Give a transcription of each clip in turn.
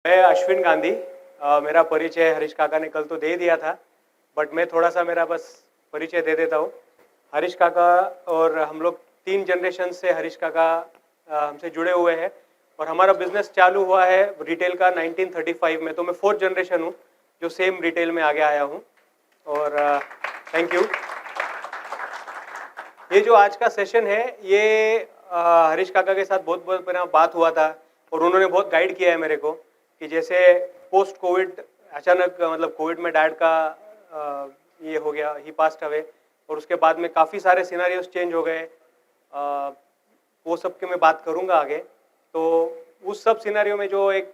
मैं अश्विन गांधी। मेरा परिचय हरीश काका ने कल तो दे दिया था, बट मैं थोड़ा सा मेरा बस परिचय दे देता हूँ। हरीश काका और हम लोग 3 जनरेशन से हरीश काका हमसे जुड़े हुए हैं और हमारा बिजनेस चालू हुआ है रिटेल का 1935 में। तो मैं 4th जनरेशन हूँ जो सेम रिटेल में आगे आया हूँ और थैंक यू। ये जो आज का सेशन है ये हरीश काका के साथ बहुत बहुत मेरा बात हुआ था और उन्होंने बहुत गाइड किया है मेरे को कि जैसे पोस्ट कोविड अचानक मतलब कोविड में डैड का ये हो गया, ही पास्ट अवे, और उसके बाद में काफ़ी सारे सिनारियोज चेंज हो गए। वो सब के मैं बात करूँगा आगे। तो उस सब सिनारियो में जो एक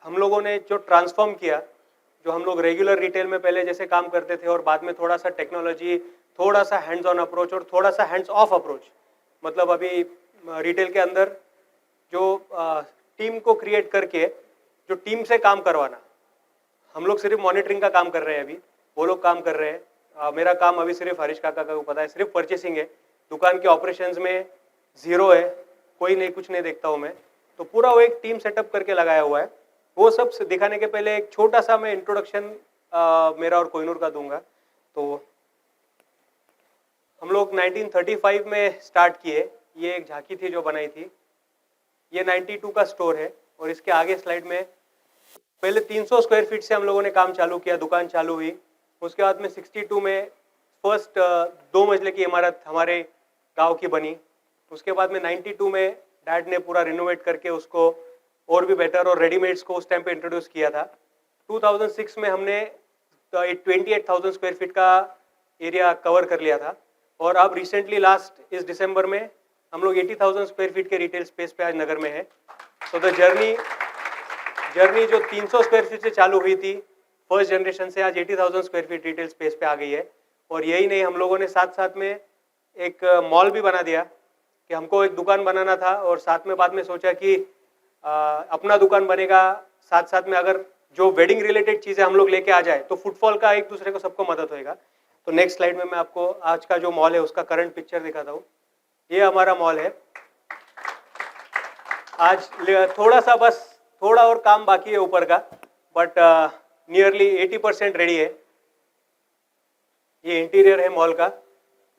हम लोगों ने जो ट्रांसफॉर्म किया, जो हम लोग रेगुलर रिटेल में पहले जैसे काम करते थे और बाद में थोड़ा सा टेक्नोलॉजी, थोड़ा सा हैंड्स ऑन अप्रोच और थोड़ा सा हैंड्स ऑफ अप्रोच, मतलब अभी रिटेल के अंदर जो टीम को क्रिएट करके जो टीम से काम करवाना, हम लोग सिर्फ मॉनिटरिंग का काम कर रहे हैं अभी, वो लोग काम कर रहे हैं। मेरा काम अभी सिर्फ हरीश काका को पता है, सिर्फ परचेसिंग है। दुकान के ऑपरेशंस में ज़ीरो है, कोई नहीं, कुछ नहीं देखता हूँ मैं। तो पूरा वो एक टीम सेटअप करके लगाया हुआ है। वो सब दिखाने के पहले एक छोटा सा मैं इंट्रोडक्शन मेरा और कोहिनूर का दूंगा। तो हम लोग 1935 में स्टार्ट किए। ये एक झांकी थी जो बनाई थी। ये 92 का स्टोर है और इसके आगे स्लाइड में पहले 300 स्क्वायर फीट से हम लोगों ने काम चालू किया, दुकान चालू हुई। उसके बाद में 62 में फर्स्ट 2 मंजिले की इमारत हमारे गांव की बनी। उसके बाद में 92 में डैड ने पूरा रिनोवेट करके उसको और भी बेटर और रेडीमेड्स को उस टाइम पे इंट्रोड्यूस किया था। 2006 में हमने 28,000 स्क्वायर फीट का एरिया कवर कर लिया था और अब रिसेंटली लास्ट इस दिसंबर में हम लोग 80,000 स्क्वायर फीट के रिटेल स्पेस पे आज नगर में है। तो द जर्नी जो 300 स्क्वायर फीट से चालू हुई थी फर्स्ट जनरेशन से आज 80,000 स्क्वायर फीट रिटेल स्पेस पे आ गई है। और यही नहीं, हम लोगों ने साथ साथ में एक मॉल भी बना दिया कि हमको एक दुकान बनाना था और साथ में बाद में सोचा कि अपना दुकान बनेगा, साथ साथ में अगर जो वेडिंग रिलेटेड चीज़ें हम लोग लेके आ जाए तो फुटफॉल का एक दूसरे को सबको मदद होएगा। तो नेक्स्ट स्लाइड में मैं आपको आज का जो मॉल है उसका करंट पिक्चर दिखाता हूँ। ये हमारा मॉल है। आज थोड़ा सा बस थोड़ा और काम बाकी है ऊपर का, बट नियरली 80% रेडी है। ये इंटीरियर है मॉल का।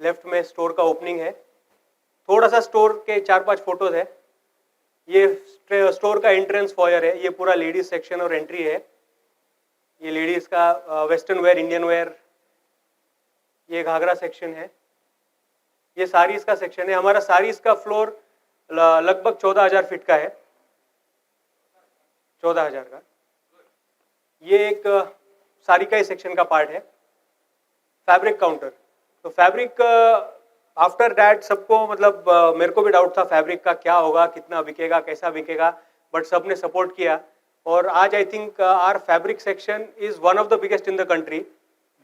लेफ्ट में स्टोर का ओपनिंग है। थोड़ा सा स्टोर के 4-5 फोटोज है। ये स्टोर का एंट्रेंस फॉयर है। ये पूरा लेडीज सेक्शन और एंट्री है। ये लेडीज का वेस्टर्न वेयर, इंडियन वेयर, ये घाघरा सेक्शन है। ये साड़ीज का सेक्शन है। हमारा साड़ीज का फ्लोर लगभग 14,000 फीट का है, 14,000 का। ये एक साड़ी का ही सेक्शन का पार्ट है। फैब्रिक काउंटर, तो फैब्रिक आफ्टर डैट सबको मतलब मेरे को भी डाउट था फैब्रिक का क्या होगा, कितना बिकेगा, कैसा बिकेगा, बट सबने सपोर्ट किया और आज I think our fabric section is one of the biggest in the country,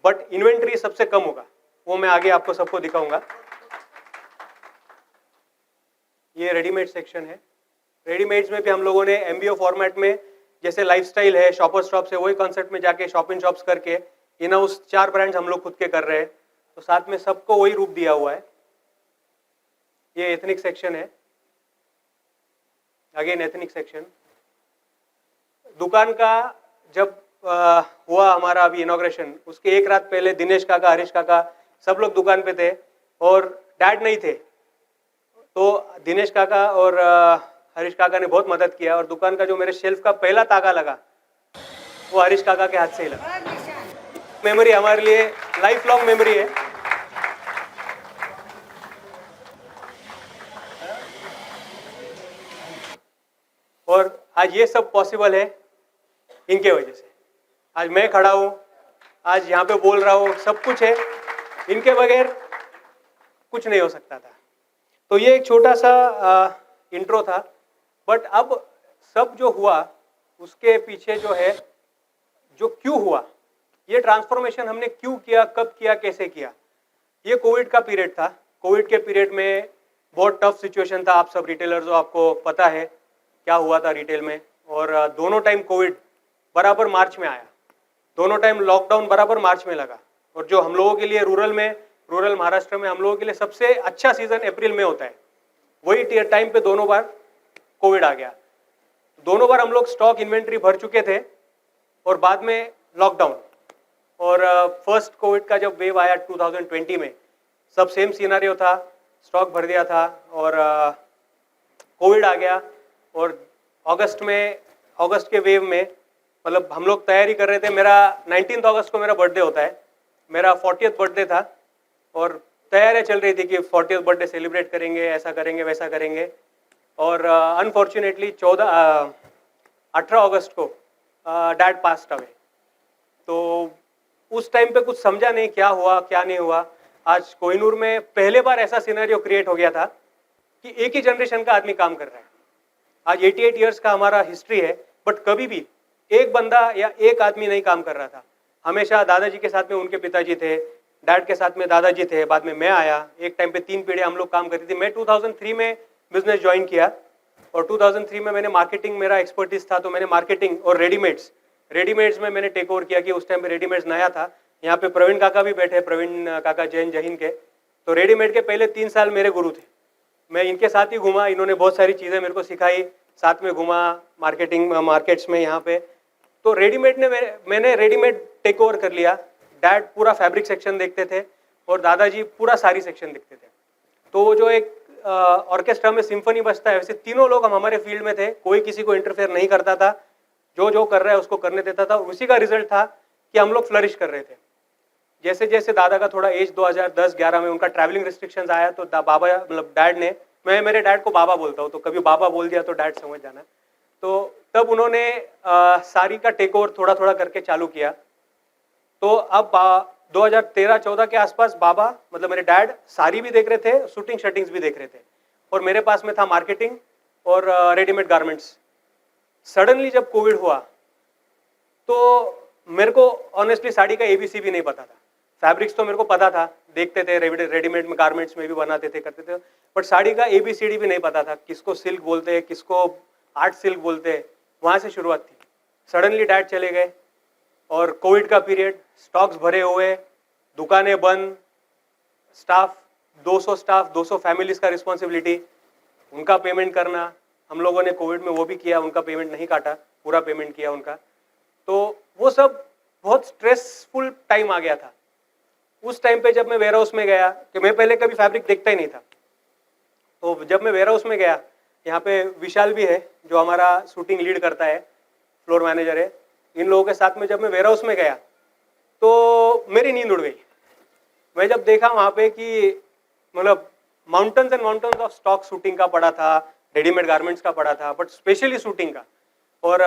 but inventory सबसे कम होगा, वो मैं आगे आपको सबको दिखाऊंगा। ये रेडीमेड सेक्शन है। रेडीमेड्स में भी हम लोगों ने एमबीओ फॉर्मेट में, जैसे लाइफस्टाइल है, शॉपर शॉप्स है, वही कॉन्सेप्ट में जाके शॉप इन शॉप्स करके इन हाउस 4 ब्रांड्स हम लोग खुद के कर रहे हैं। तो साथ में सबको वही रूप दिया हुआ है। ये एथनिक सेक्शन है। Again ethnic section. दुकान का जब हुआ हमारा अभी इनॉग्रेशन, उसके एक रात पहले दिनेश काका, हरीश काका सब लोग दुकान पे थे और डैड नहीं थे। तो दिनेश काका और हरीश काका ने बहुत मदद किया और दुकान का जो मेरे शेल्फ का पहला तागा लगा वो हरीश काका के हाथ से ही लगा। मेमोरी हमारे लिए लाइफ लॉन्ग मेमोरी है। और आज ये सब पॉसिबल है इनके वजह से। आज मैं खड़ा हूँ, आज यहाँ पे बोल रहा हूँ, सब कुछ है, इनके बगैर कुछ नहीं हो सकता था। तो ये एक छोटा सा इंट्रो था, बट अब सब जो हुआ उसके पीछे जो है, जो क्यों हुआ, ये ट्रांसफॉर्मेशन हमने क्यों किया, कब किया, कैसे किया। ये कोविड का पीरियड था। कोविड के पीरियड में बहुत टफ सिचुएशन था। आप सब रिटेलर्स हो, आपको पता है क्या हुआ था रिटेल में। और दोनों टाइम कोविड बराबर मार्च में आया, दोनों टाइम लॉकडाउन बराबर मार्च में लगा। और जो हम लोगों के लिए रूरल महाराष्ट्र में हम लोगों के लिए सबसे अच्छा सीजन अप्रैल में होता है, वही टाइम पे दोनों बार कोविड आ गया। दोनों बार हम लोग स्टॉक इन्वेंट्री भर चुके थे और बाद में लॉकडाउन और फर्स्ट कोविड का जब वेव आया 2020 में, सब सेम सिनेरियो था, स्टॉक भर दिया था और कोविड आ गया और अगस्त के वेव में मतलब हम लोग तैयारी कर रहे थे। मेरा 19 अगस्त को मेरा बर्थडे होता है, मेरा 40th बर्थडे था और तैयारियाँ चल रही थी कि 40th बर्थडे सेलिब्रेट करेंगे, ऐसा करेंगे वैसा करेंगे। और अनफॉर्चुनेटली 18 अगस्त को डैड पास्ट अवे। तो उस टाइम पे कुछ समझा नहीं क्या हुआ क्या नहीं हुआ। आज कोहिनूर में पहले बार ऐसा सिनेरियो क्रिएट हो गया था कि एक ही जनरेशन का आदमी काम कर रहा है। आज 88 इयर्स का हमारा हिस्ट्री है, बट कभी भी एक बंदा या एक आदमी नहीं काम कर रहा था। हमेशा दादाजी के साथ में उनके पिताजी थे, डैड के साथ में दादाजी थे, बाद में मैं आया। एक टाइम पे 3 पीढ़ियाँ हम लोग काम करती थी। मैं 2003 में बिजनेस ज्वाइन किया और 2003 में मैंने मार्केटिंग, मेरा एक्सपर्टीज था, तो मैंने मार्केटिंग और रेडीमेड्स में मैंने टेक ओवर किया कि उस टाइम पे रेडीमेड्स नया था। यहाँ पे प्रवीण काका भी बैठे, प्रवीण काका जैन जहीन के। तो रेडीमेड के पहले 3 साल मेरे गुरु थे, मैं इनके साथ ही घूमा, इन्होंने बहुत सारी चीज़ें मेरे को सिखाई, साथ में घूमा मार्केट्स में यहाँ पे। तो रेडीमेड ने मैंने रेडीमेड टेक ओवर कर लिया। डैड पूरा फैब्रिक सेक्शन देखते थे और दादाजी पूरा सारी सेक्शन देखते थे। तो जो एक ऑर्केस्ट्रा में सिम्फनी बजता है, वैसे तीनों लोग हम हमारे फील्ड में थे, कोई किसी को इंटरफेयर नहीं करता था, जो कर रहा है उसको करने देता था। उसी का रिजल्ट था कि हम लोग फ्लरिश कर रहे थे। जैसे जैसे दादा का थोड़ा एज 2010-11 में उनका ट्रैवलिंग रिस्ट्रिक्शंस आया, तो बाबा मतलब डैड ने, मैं मेरे डैड को बाबा बोलता हूँ, तो कभी बाबा बोल दिया तो डैड समझ जाना। तो तब उन्होंने सारी का टेक ओवर थोड़ा थोड़ा करके चालू किया। तो अब 2013-14 के आसपास बाबा मतलब मेरे डैड सारी भी देख रहे थे, शूटिंग शटिंग्स भी देख रहे थे, और मेरे पास में था मार्केटिंग और रेडीमेड गारमेंट्स। सडनली जब कोविड हुआ तो मेरे को ऑनेस्टली साड़ी का एबीसी भी नहीं पता था। फैब्रिक्स तो मेरे को पता था, देखते थे, रेडीमेड में गारमेंट्स में भी बनाते थे, करते थे, बट साड़ी का एबीसीडी भी नहीं पता था, किसको सिल्क बोलते हैं, किसको आर्ट सिल्क बोलते हैं। वहाँ से शुरुआत थी। सडनली डैड चले गए और कोविड का पीरियड, स्टॉक्स भरे हुए, दुकानें बंद, स्टाफ 200 फैमिलीज का रिस्पॉन्सिबिलिटी, उनका पेमेंट करना। हम लोगों ने कोविड में वो भी किया, उनका पेमेंट नहीं काटा, पूरा पेमेंट किया उनका। तो वो सब बहुत स्ट्रेसफुल टाइम आ गया था। उस टाइम पे जब मैं वेयर हाउस में गया, कि मैं पहले कभी फैब्रिक देखता ही नहीं था, तो जब मैं वेयर हाउस में गया, यहाँ पे विशाल भी है जो हमारा शूटिंग लीड करता है, फ्लोर मैनेजर है, इन लोगों के साथ में जब मैं वेयर हाउस में गया तो मेरी नींद उड़ गई। मैं जब देखा वहाँ पे कि मतलब mountains and mountains of stock shooting का पड़ा था, रेडीमेड गारमेंट्स का पड़ा था, बट स्पेशली शूटिंग का। और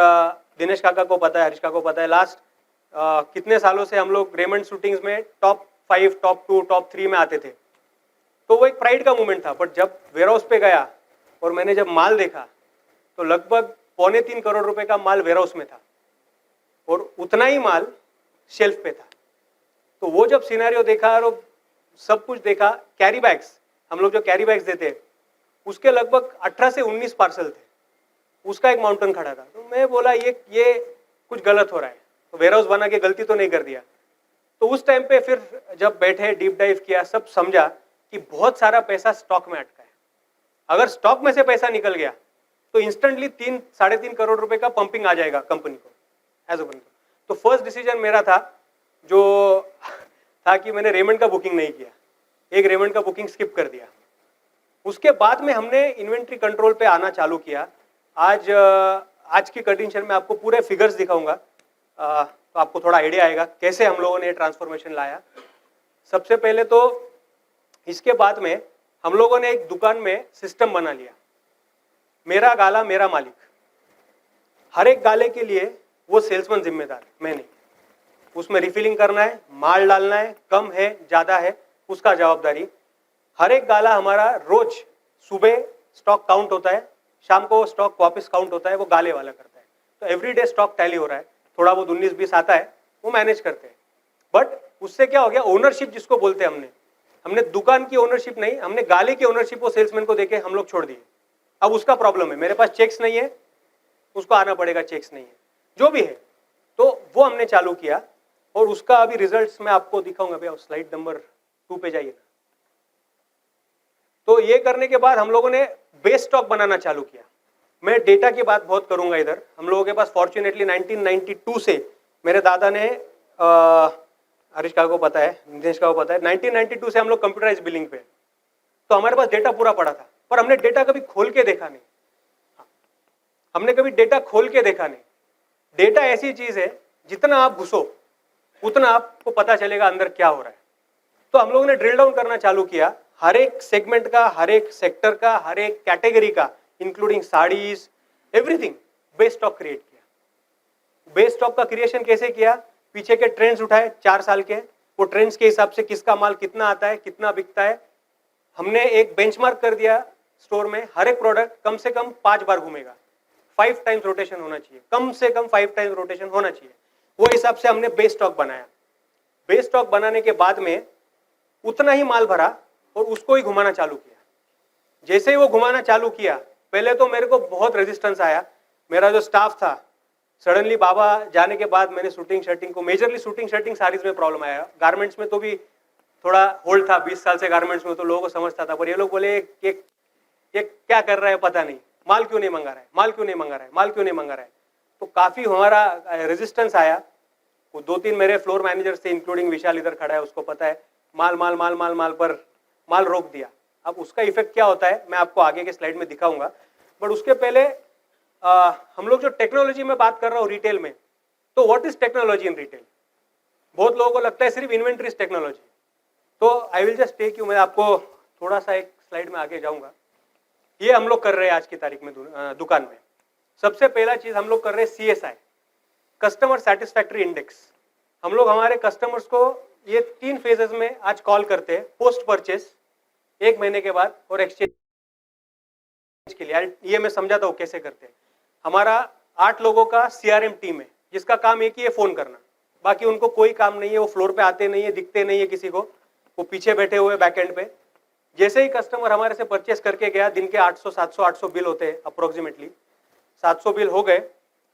दिनेश काका को पता है, हरीश काका को पता है, लास्ट कितने सालों से हम लोग रेमंड शूटिंग्स में टॉप 5, टॉप 2, टॉप 3 में आते थे। तो वो एक प्राइड का मोमेंट था। बट जब वेयर हाउस पे गया और मैंने जब माल देखा तो लगभग 2.25 करोड़ रुपए का माल वेयर हाउस में था और उतना ही माल शेल्फ पे था। तो वो जब सिनेरियो देखा और सब कुछ देखा, कैरी बैग्स, हम लोग जो कैरी बैग्स देते हैं उसके लगभग 18 से 19 पार्सल थे, उसका एक माउंटेन खड़ा था। तो मैं बोला ये कुछ गलत हो रहा है, तो वेयर हाउस बना के गलती तो नहीं कर दिया। तो उस टाइम पे फिर जब बैठे, डीप डाइव किया, सब समझा कि बहुत सारा पैसा स्टॉक में अटका है। अगर स्टॉक में से पैसा निकल गया तो इंस्टेंटली 3-3.5 करोड़ रुपए का पंपिंग आ जाएगा कंपनी को, एज अ बंदा। तो फर्स्ट डिसीजन मेरा था जो था कि मैंने रेमंड का बुकिंग नहीं किया, एक रेमंड का बुकिंग स्किप कर दिया। उसके बाद में हमने इन्वेंट्री कंट्रोल पे आना चालू किया। आज की कंडीशन में आपको पूरे फिगर्स दिखाऊंगा, तो आपको थोड़ा आइडिया आएगा कैसे हम लोगों ने ट्रांसफॉर्मेशन लाया। सबसे पहले तो इसके बाद में हम लोगों ने एक दुकान में सिस्टम बना लिया, मेरा गाला मेरा मालिक। हर एक गाले के लिए वो सेल्समैन जिम्मेदार है, मैं नहीं। उसमें रिफिलिंग करना है, माल डालना है, कम है ज़्यादा है उसका जवाबदारी। हर एक गाला हमारा रोज सुबह स्टॉक काउंट होता है, शाम को स्टॉक वापस काउंट होता है, वो गाले वाला करता है। तो एवरीडे स्टॉक टैली हो रहा है, थोड़ा बहुत 19-20 आता है, वो मैनेज करते हैं। बट उससे क्या हो गया, ओनरशिप जिसको बोलते हैं, हमने दुकान की ओनरशिप नहीं, हमने गाले की ओनरशिप वो सेल्समैन को देके हम लोग छोड़ दिए। अब उसका प्रॉब्लम है, मेरे पास चेक्स नहीं है, उसको आना पड़ेगा, चेक्स नहीं है, जो भी है। तो वो हमने चालू किया और उसका अभी रिजल्ट्स मैं आपको दिखाऊंगा। भैया स्लाइड नंबर 2 पे जाइए। तो ये करने के बाद हम लोगों ने बेस स्टॉक बनाना चालू किया। मैं डेटा की बात बहुत करूंगा इधर। हम लोगों के पास फॉर्चुनेटली 1992 से मेरे दादा ने हरीश का को पता है, नितेश का को पता है, 1992 से हम लोग कंप्यूटराइज बिलिंग पे, तो हमारे पास डेटा पूरा पड़ा था, पर हमने डेटा कभी खोल के देखा नहीं। हमने कभी डेटा खोल के देखा नहीं। डेटा ऐसी चीज है जितना आप घुसो उतना आपको पता चलेगा अंदर क्या हो रहा है। तो हम लोगों ने ड्रिल डाउन करना चालू किया, हर एक सेगमेंट का, हर एक सेक्टर का, हर एक कैटेगरी का, including saris, everything. Base stock create किया। बेस स्टॉक का क्रिएशन कैसे किया? पीछे के ट्रेंड्स उठाए 4 साल के, वो ट्रेंड्स के हिसाब से किसका माल कितना आता है, कितना बिकता है। हमने एक बेंचमार्क कर दिया स्टोर में, हर एक प्रोडक्ट कम से कम 5 बार घूमेगा, 5 टाइम्स रोटेशन होना चाहिए, कम से कम 5 टाइम्स रोटेशन होना चाहिए। वो हिसाब से हमने बेस स्टॉक बनाया। बेस स्टॉक बनाने के बाद में उतना ही माल भरा और उसको ही घुमाना चालू किया। जैसे ही वो घुमाना चालू किया, पहले तो मेरे को बहुत रेजिस्टेंस आया। मेरा जो स्टाफ था, सडनली बाबा जाने के बाद मैंने शूटिंग को, मेजरली शूटिंग साड़ीज में प्रॉब्लम आया। गारमेंट्स में तो भी थोड़ा होल्ड था, 20 साल से गारमेंट्स में, तो लोगों को समझता था। पर ये लोग बोले कि क्या कर रहा है पता नहीं, माल क्यों नहीं मंगा रहा है, माल क्यों नहीं मंगा रहा है, माल क्यों नहीं मंगा रहा है। तो काफी हमारा रेजिस्टेंस आया। वो 2-3 मेरे फ्लोर मैनेजर्स थे, इंक्लूडिंग विशाल इधर खड़ा है, उसको पता है। माल माल माल माल माल पर माल रोक दिया। अब उसका इफेक्ट क्या होता है मैं आपको आगे के स्लाइड में दिखाऊंगा। बट उसके पहले हम लोग जो टेक्नोलॉजी में बात कर रहा हूँ रिटेल में, तो what is technology in retail? बहुत लोगों को लगता है सिर्फ इन्वेंट्री टेक्नोलॉजी। तो I will just take you, मैं आपको थोड़ा सा एक स्लाइड में आगे जाऊंगा। ये हम लोग कर रहे हैं आज की तारीख में दुकान में। सबसे पहला चीज हम लोग कर रहे हैं CSI, कस्टमर सेटिस्फैक्ट्री इंडेक्स। हम लोग हमारे कस्टमर्स को ये 3 फेजेस में आज कॉल करते हैं। पोस्ट परचेस 1 महीने के बाद, और एक्सचेंज के लिए। ये मैं समझाता हूँ कैसे करते हैं। हमारा 8 लोगों का CRM टीम है जिसका काम एक ही है, फोन करना। बाकी उनको कोई काम नहीं है, वो फ्लोर पे आते नहीं है, दिखते नहीं है किसी को, वो पीछे बैठे हुए बैकएंड पे। जैसे ही कस्टमर हमारे से परचेस करके गया, दिन के 800 700 800 बिल होते हैं अप्रोक्सीमेटली, 700 बिल हो गए।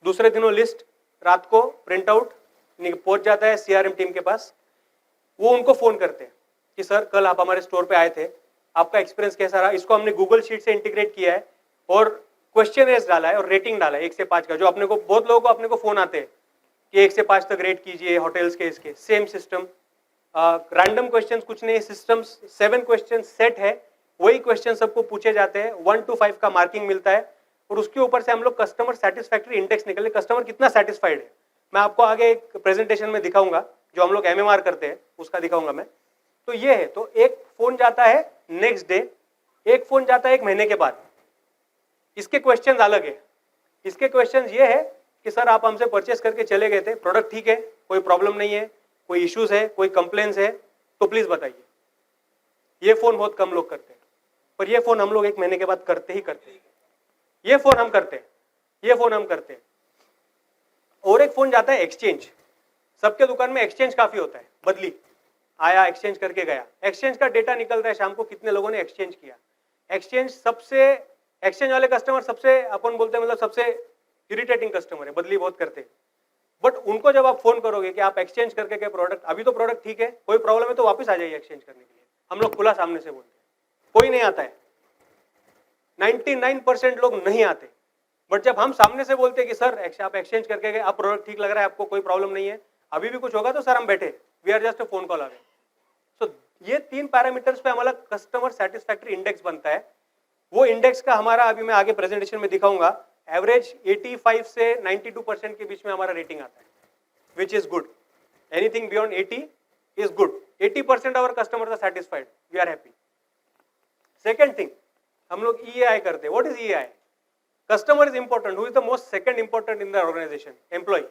दूसरे दिनों लिस्ट रात को प्रिंट आउट पहुंच जाता है CRM टीम के पास। वो उनको फोन करते हैं कि सर कल आप हमारे स्टोर पे आए थे, आपका एक्सपीरियंस कैसा रहा। इसको हमने गूगल शीट से इंटीग्रेट किया है और क्वेश्चनर्स डाला है और रेटिंग डाला है 1 से 5 का। जो अपने को बहुत लोगों को अपने को फोन आते हैं कि 1 से 5 तक रेट कीजिए होटल्स के, इसके सेम सिस्टम। रैंडम क्वेश्चंस कुछ नहीं, सिस्टम 7 क्वेश्चन सेट है, वही क्वेश्चन सबको पूछे जाते हैं। 1 to 5 का मार्किंग मिलता है और उसके ऊपर से हम लोग कस्टमर सेटिस्फैक्ट्री इंडेक्स निकले, कस्टमर कितना सेटिस्फाइड है। मैं आपको आगे एक प्रेजेंटेशन में दिखाऊंगा, जो हम लोग MMR करते हैं उसका दिखाऊंगा मैं। तो ये है, तो एक फोन जाता है नेक्स्ट डे, एक फोन जाता है 1 महीने के बाद। इसके क्वेश्चंस अलग है। इसके क्वेश्चंस ये है कि सर आप हमसे परचेस करके चले गए थे, प्रोडक्ट ठीक है, कोई प्रॉब्लम नहीं है, कोई इश्यूज है, कोई कंप्लेंट्स है, तो प्लीज बताइए। ये फोन बहुत कम लोग करते हैं, पर ये फोन हम लोग 1 महीने के बाद करते ही करते हैं। ये फोन हम करते हैं, ये फोन हम करते हैं। और एक फोन जाता है एक्सचेंज। सबके दुकान में एक्सचेंज काफी होता है, बदली आया एक्सचेंज करके गया। एक्सचेंज का डेटा निकलता है शाम को, कितने लोगों ने एक्सचेंज किया। एक्सचेंज वाले कस्टमर सबसे अपन बोलते हैं मतलब सबसे इरिटेटिंग कस्टमर है, बदली बहुत करते हैं। बट उनको जब आप फोन करोगे कि आप एक्सचेंज करके गए प्रोडक्ट, अभी तो प्रोडक्ट ठीक है, कोई प्रॉब्लम है तो वापस आ जाइए एक्सचेंज करने के लिए, हम लोग खुला सामने से बोलते हैं। कोई नहीं आता है, 99% लोग नहीं आते। बट जब हम सामने से बोलते हैं कि सर आप एक्सचेंज करके गए, आप प्रोडक्ट ठीक लग रहा है, आपको कोई प्रॉब्लम नहीं है, अभी भी कुछ होगा तो सर हम बैठे, we are just a phone call away. So ये 3 पैरामीटर्स पे हमारा कस्टमर सेटिस्फैक्ट्री इंडेक्स बनता है। वो इंडेक्स का हमारा अभी मैं आगे प्रेजेंटेशन में दिखाऊंगा, एवरेज 85 से 92% के बीच में हमारा रेटिंग आता है, which is good. Anything beyond 80 is good. 80% our customers are satisfied, we are happy. Second thing, हम लोग EAI करते हैं। What is EAI? Customer is important, who is the most second important in the organisation? Employ.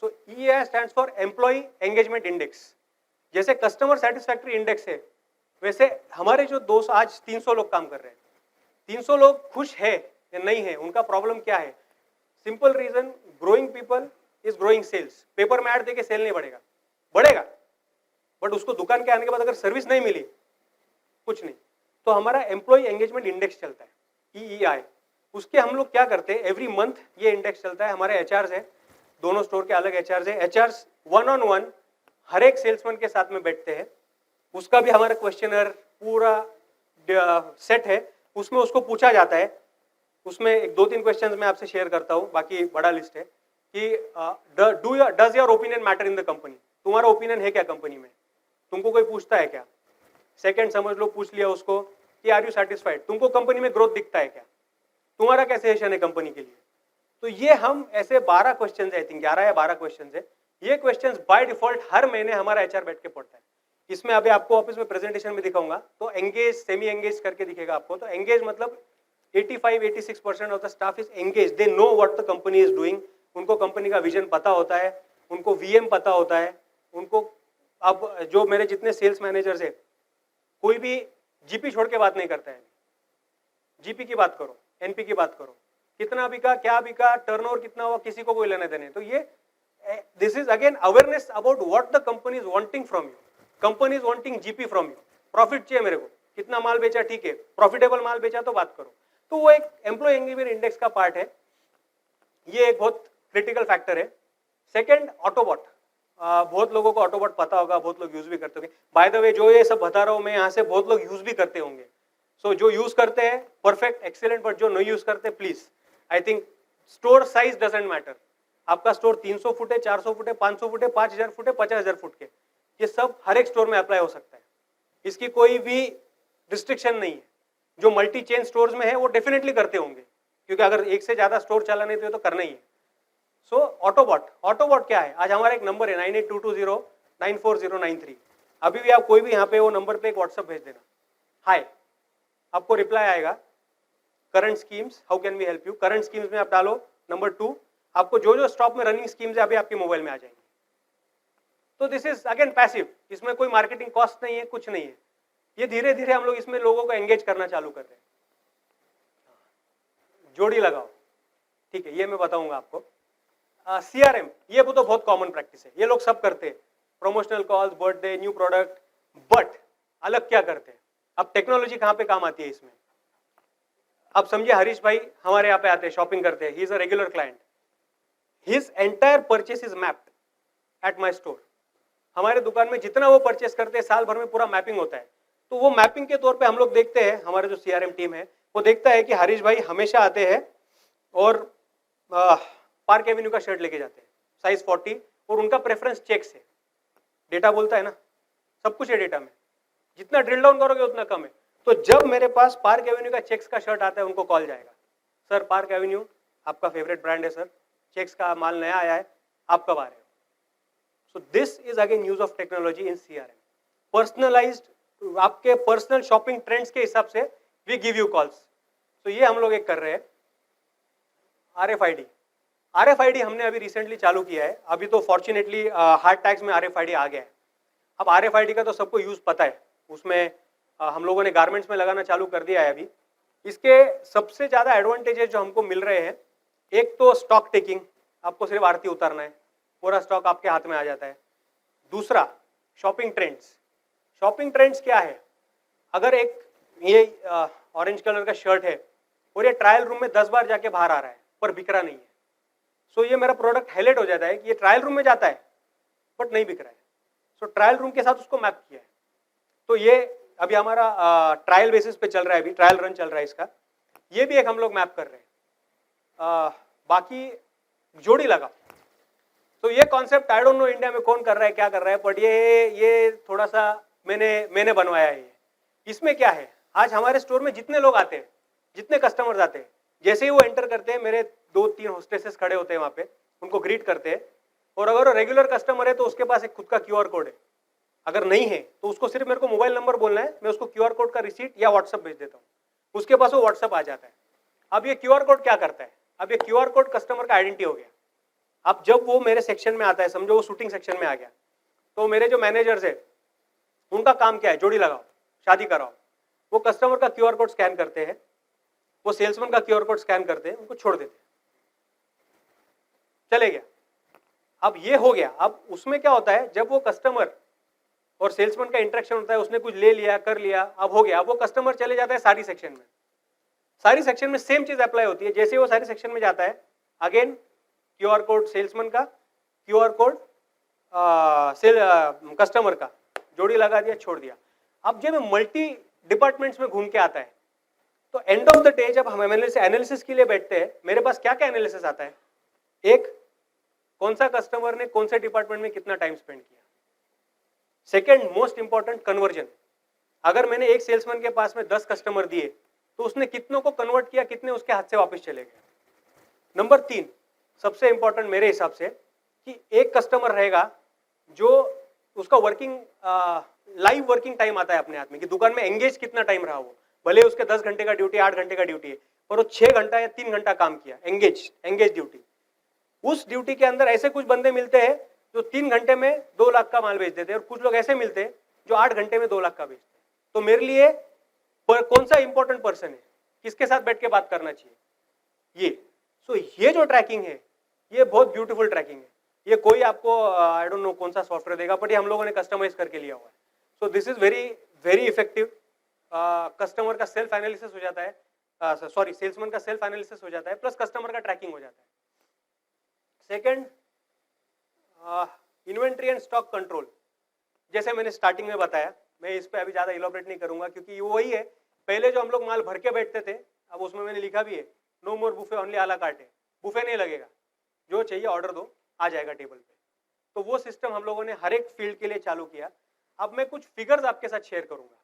So EAI stands for employ engagement index. जैसे customer satisfactory index है, वैसे हमारे जो दोस्त आज 300 लोग काम कर रहे हैं, 300 लोग खुश है या नहीं है, उनका प्रॉब्लम क्या है? Simple reason, growing people is growing sales. Paper में ऐड देके सेल नहीं बढ़ेगा, बढ़ेगा, बट उसको दुकान के आने के बाद अगर सर्विस नहीं मिली, कुछ नहीं। तो हमारा एम्प्लॉय एंगेजमेंट इंडेक्स चलता है EEI। उसके हम लोग क्या करते हैं, एवरी मंथ ये इंडेक्स चलता है। हमारे HRs है, दोनों स्टोर के अलग HRs है। HRs 1-on-1 हर एक सेल्समैन के साथ में बैठते हैं। उसका भी हमारा क्वेश्चनर पूरा सेट है, उसमें उसको पूछा जाता है उसमें एक 2-3 क्वेश्चंस मैं आपसे शेयर करता हूँ, बाकी बड़ा लिस्ट है कि does your opinion matter in the company, तुम्हारा ओपिनियन है क्या कंपनी में, तुमको कोई पूछता है क्या। सेकंड समझ लो, पूछ लिया उसको कि आर यू सेटिस्फाइड, तुमको कंपनी में ग्रोथ दिखता है क्या, तुम्हारा क्या सजेशन है कंपनी के लिए। तो ये हम ऐसे 12 क्वेश्चन, आई थिंक 11 या 12 क्वेश्चन है। ये क्वेश्चंस बाय डिफॉल्ट हर महीने हमारा एचआर बैठ के पढ़ता है। इसमें अभी आपको ऑफिस में प्रेजेंटेशन में दिखाऊंगा, तो एंगेज, सेमी एंगेज करके दिखेगा आपको। तो एंगेज मतलब 85-86% of the staff is engage, they know what the company is doing, उनको कंपनी का विजन पता होता है, उनको वीएम पता होता है उनको। अब जो मेरे जितने सेल्स मैनेजर्स है, कोई भी जीपी छोड़ के बात नहीं करता है। जीपी की बात करो, एनपी की बात करो, कितना बिका, क्या बिका, टर्नओवर कितना हुआ, किसी को कोई लेने देने। तो ये this is again awareness about what the company is wanting from you. Company is wanting GP from you, profit चाहिए मेरे को, कितना माल बेचा, ठीक है, प्रॉफिटेबल माल बेचा तो बात करो। तो वो एक एम्प्लॉय एंगेजमेंट इंडेक्स का पार्ट है, ये एक बहुत क्रिटिकल फैक्टर है। सेकंड, ऑटोबॉट, बहुत लोगों को ऑटोबॉट पता होगा, बहुत लोग यूज भी करते होंगे। बाय द वे, जो ये सब बता रहा हूं मैं यहाँ से, बहुत लोग यूज भी करते होंगे। सो जो यूज करते हैं परफेक्ट, एक्सीलेंट, बट जो नहीं यूज करते, please, I think store size doesn't matter. आपका स्टोर 300 फुट है, 400 फुट है, 500 फुट है, 5000 फुट है, 50,000 फुट के, ये सब हर एक स्टोर में अप्लाई हो सकता है, इसकी कोई भी रिस्ट्रिक्शन नहीं है। जो मल्टी चेन स्टोर्स में है वो डेफिनेटली करते होंगे, क्योंकि अगर एक से ज्यादा स्टोर चलाने तो करना ही है। सो ऑटोबॉट, ऑटोबॉट क्या है, आज हमारा एक नंबर है 9822094093। अभी भी आप कोई भी यहाँ पे वो नंबर पे एक व्हाट्सएप भेज देना, हाय, आपको रिप्लाई आएगा, current schemes, how can we help you. Current schemes में आप डालो नंबर 2, आपको जो जो स्टॉक में रनिंग स्कीम्स है अभी आपके मोबाइल में आ जाएंगे। तो दिस इज अगेन पैसिव, इसमें कोई मार्केटिंग कॉस्ट नहीं है, कुछ नहीं है। ये धीरे धीरे हम लोग इसमें लोगों को एंगेज करना चालू कर रहे हैं। जोड़ी लगाओ, ठीक है, ये मैं बताऊंगा आपको। सीआरएम, ये तो बहुत कॉमन प्रैक्टिस है, ये लोग सब करते हैं, promotional calls, birthday, new product. But अलग क्या करते हैं, अब टेक्नोलॉजी कहां पे काम आती है इसमें। अब समझिए हरीश भाई हमारे यहाँ पे आते हैं, शॉपिंग करते हैं, he is a regular client, his entire purchase is mapped at my store. हमारे दुकान में जितना वो परचेस करते हैं साल भर में पूरा मैपिंग होता है। तो वो मैपिंग के तौर पे हम लोग देखते हैं, हमारे जो सीआरएम टीम है वो देखता है कि हरीश भाई हमेशा आते हैं और पार्क एवेन्यू का शर्ट लेके जाते हैं, साइज 40, और उनका प्रेफरेंस चेक्स है। डेटा बोलता है ना, सब कुछ है डेटा में, जितना ड्रिल डाउन करोगे उतना कम है। तो जब मेरे पास पार्क एवेन्यू का चेक्स का शर्ट आता है, उनको कॉल जाएगा, सर पार्क एवेन्यू आपका फेवरेट ब्रांड है सर, चेक्स का माल नया आया है, आप कब आ रहे हो। So this is again use of technology in CRM, personalised, आपके पर्सनल शॉपिंग ट्रेंड्स के हिसाब से वी गिव यू कॉल्स। तो ये हम लोग एक कर रहे हैं। आरएफआईडी, आरएफआईडी हमने अभी रिसेंटली चालू किया है, अभी तो फॉर्चुनेटली हार्ड टैग्स में आरएफआईडी आ गया है। अब आरएफआईडी का तो सबको यूज पता है, उसमें हम लोगों ने गारमेंट्स में लगाना चालू कर दिया है अभी। इसके सबसे ज्यादा एडवांटेजेस जो हमको मिल रहे हैं, एक तो स्टॉक टेकिंग, आपको सिर्फ आरती उतारना है, पूरा स्टॉक आपके हाथ में आ जाता है। दूसरा, शॉपिंग ट्रेंड्स। शॉपिंग ट्रेंड्स क्या है, अगर एक ये ऑरेंज कलर का शर्ट है और ये ट्रायल रूम में 10 बार जाके बाहर आ रहा है पर बिक रहा नहीं है, सो ये मेरा प्रोडक्ट हाईलाइट हो जाता है कि ये ट्रायल रूम में जाता है बट नहीं बिक रहा है। सो ट्रायल रूम के साथ उसको मैप किया है। तो ये अभी हमारा ट्रायल बेसिस पे चल रहा है, अभी ट्रायल रन चल रहा है इसका, ये भी एक हम लोग मैप कर रहे हैं। बाकी जोड़ी लगा, तो ये concept I don't know India में कौन कर रहा है, क्या कर रहा है, बट ये थोड़ा सा मैंने बनवाया है। इसमें क्या है, आज हमारे स्टोर में जितने लोग आते हैं, जितने कस्टमर्स आते हैं, जैसे ही वो एंटर करते हैं, मेरे 2-3 होस्टेसेस खड़े होते हैं वहां पे, उनको ग्रीट करते हैं। और अगर वो रेगुलर कस्टमर है तो उसके पास एक खुद का क्यूआर कोड है, अगर नहीं है तो उसको सिर्फ मेरे को मोबाइल नंबर बोलना है, मैं उसको क्यूआर कोड का रिसीट या व्हाट्सएप भेज देता हूँ, उसके पास वो व्हाट्सएप आ जाता है। अब ये क्यूआर कोड क्या करता है, अब ये क्यूआर कोड कस्टमर का आइडेंटिटी हो गया। अब जब वो मेरे सेक्शन में आता है, समझो वो शूटिंग सेक्शन में आ गया, तो मेरे जो मैनेजर्स है उनका काम क्या है, जोड़ी लगाओ, शादी कराओ। वो कस्टमर का क्यूआर कोड स्कैन करते हैं, वो सेल्समैन का क्यूआर कोड स्कैन करते हैं, उनको छोड़ देते हैं, चले गया। अब ये हो गया। अब उसमें क्या होता है, जब वो कस्टमर और सेल्समैन का इंटरेक्शन होता है, उसने कुछ ले लिया, कर लिया, अब हो गया। अब वो कस्टमर चले जाता है सारी सेक्शन में, सारी सेक्शन में सेम चीज अप्लाई होती है। जैसे वो सारी सेक्शन में जाता है, अगेन क्यूआर कोड सेल्समैन का, क्यूआर कोड कस्टमर का, जोड़ी लगा दिया, छोड़ दिया। अब जब मल्टी डिपार्टमेंट्स में घूम के आता है, तो एंड ऑफ द डे जब हम एनालिसिस के लिए बैठते हैं, मेरे पास क्या क्या एनालिसिस आता है? एक, कौन सा कस्टमर ने कौन से डिपार्टमेंट में कितना टाइम स्पेंड किया। Second most important, conversion. अगर मैंने एक सेल्समैन के पास में 10 कस्टमर दिए तो उसने कितनों को कन्वर्ट किया, कितने उसके हाथ से वापस चले गए। नंबर 3 सबसे इंपॉर्टेंट मेरे हिसाब से, कि एक कस्टमर रहेगा जो उसका वर्किंग लाइव वर्किंग टाइम आता है अपने हाथ में, कि दुकान में एंगेज कितना टाइम रहा वो, भले उसके 10 घंटे का ड्यूटी, 8 घंटे का ड्यूटी है, पर वो 6 घंटा या 3 घंटा काम किया, एंगेज ड्यूटी। उस ड्यूटी के अंदर ऐसे कुछ बंदे मिलते हैं जो 3 घंटे में 2 लाख का माल बेच देते हैं, और कुछ लोग ऐसे मिलते हैं जो 8 घंटे में 2 लाख का बेचते हैं। तो मेरे लिए कौन सा इंपॉर्टेंट पर्सन है, किसके साथ बैठ के बात करना चाहिए, ये। सो ये जो ट्रैकिंग है, ये बहुत ब्यूटीफुल ट्रैकिंग है। ये कोई आपको आई डोंट नो कौन सा सॉफ्टवेयर देगा, बट ये हम लोगों ने कस्टमाइज करके लिया हुआ है। So this is very very effective. Customer का सेल्फ एनालिसिस हो जाता है, सॉरी सेल्समैन का सेल्फ एनालिसिस हो जाता है, प्लस कस्टमर का ट्रैकिंग हो जाता है। Second, inventory and stock control. जैसे मैंने स्टार्टिंग में बताया, मैं इस पे अभी ज्यादा इलॉबरेट नहीं करूंगा, क्योंकि ये वही है, पहले जो हम लोग माल भर के बैठते थे, अब उसमें मैंने लिखा भी है, नो मोर बुफे ओनली आ ला कार्ट है। बुफे नहीं लगेगा, जो चाहिए ऑर्डर दो, आ जाएगा टेबल पे। तो वो सिस्टम हम लोगों ने हर एक फील्ड के लिए चालू किया। अब मैं कुछ फिगर्स आपके साथ शेयर करूंगा,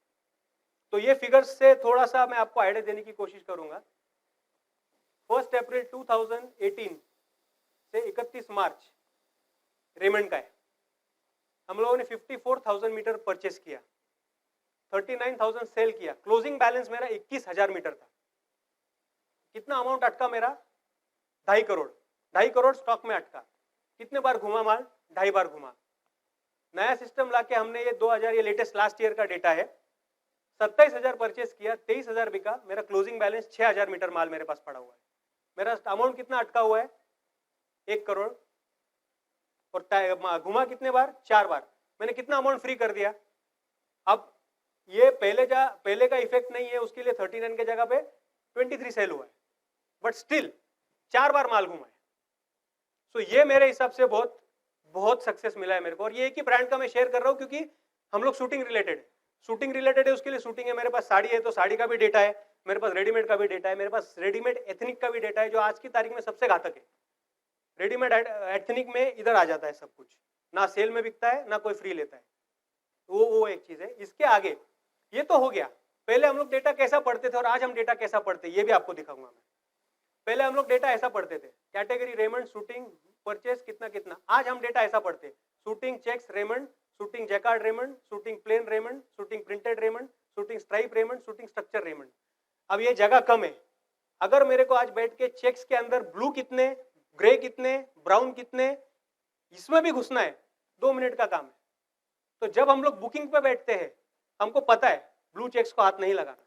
तो ये फिगर्स से थोड़ा सा मैं आपको आइडिया देने की कोशिश करूंगा। 1 अप्रैल 2018 से 31 मार्च रेमंड का है। हम लोगों ने 54,000 मीटर परचेस किया, 39,000 सेल किया। क्लोजिंग बैलेंस मेरा 21,000 मीटर था। कितना अमाउंट अटका मेरा? 2.5 करोड़। 2.5 करोड़ स्टॉक में अटका। कितने बार घुमा माल? 2.5 बार घुमा। नया सिस्टम लाके हमने ये 2000, ये लेटेस्ट लास्ट ईयर का डेटा है, 27,000 परचेस किया, 23,000 बिका। मेरा क्लोजिंग बैलेंस 6,000 मीटर माल मेरे पास पड़ा हुआ है। मेरा अमाउंट कितना अटका हुआ है? 1 करोड़। और घुमा कितने बार? 4 बार। मैंने कितना अमाउंट फ्री कर दिया? अब ये पहले का इफेक्ट नहीं है, उसके लिए 39 के जगह पे 23 सेल हुआ है, बट स्टिल 4 बार माल घुमा है। सो ये मेरे हिसाब से बहुत बहुत सक्सेस मिला है मेरे को। और ये एक ही ब्रांड का मैं शेयर कर रहा हूँ, क्योंकि हम लोग शूटिंग रिलेटेड है, उसके लिए शूटिंग है। मेरे पास साड़ी है तो साड़ी का भी डेटा है, मेरे पास रेडीमेड का भी डेटा है, मेरे पास रेडीमेड एथनिक का भी डेटा है, जो आज की तारीख में सबसे घातक है। रेडीमेड एथनिक में इधर आ जाता है सब कुछ, ना सेल में बिकता है, ना कोई फ्री लेता है। वो एक चीज है। इसके आगे ये तो हो गया, पहले हम लोग डेटा कैसा पढ़ते थे और आज हम डेटा कैसा पढ़ते हैं, ये भी आपको दिखाऊंगा मैं। पहले हम लोग डेटा ऐसा पढ़ते थे, कैटेगरी रेमंड, शूटिंग, परचेस, कितना कितना। आज हम डेटा ऐसा पढ़ते हैं, suiting checks Raymond, suiting jacquard Raymond, suiting plain Raymond, suiting printed Raymond, suiting stripe Raymond, suiting structure Raymond. अब ये जगह कम है। अगर मेरे को आज बैठ के चेक्स के अंदर ब्लू कितने, ग्रे कितने, ब्राउन कितने, इसमें भी घुसना है, 2 मिनट का काम है। तो जब हम लोग बुकिंग पे बैठते हैं, हमको पता है ब्लू चेक्स को हाथ नहीं लगाना।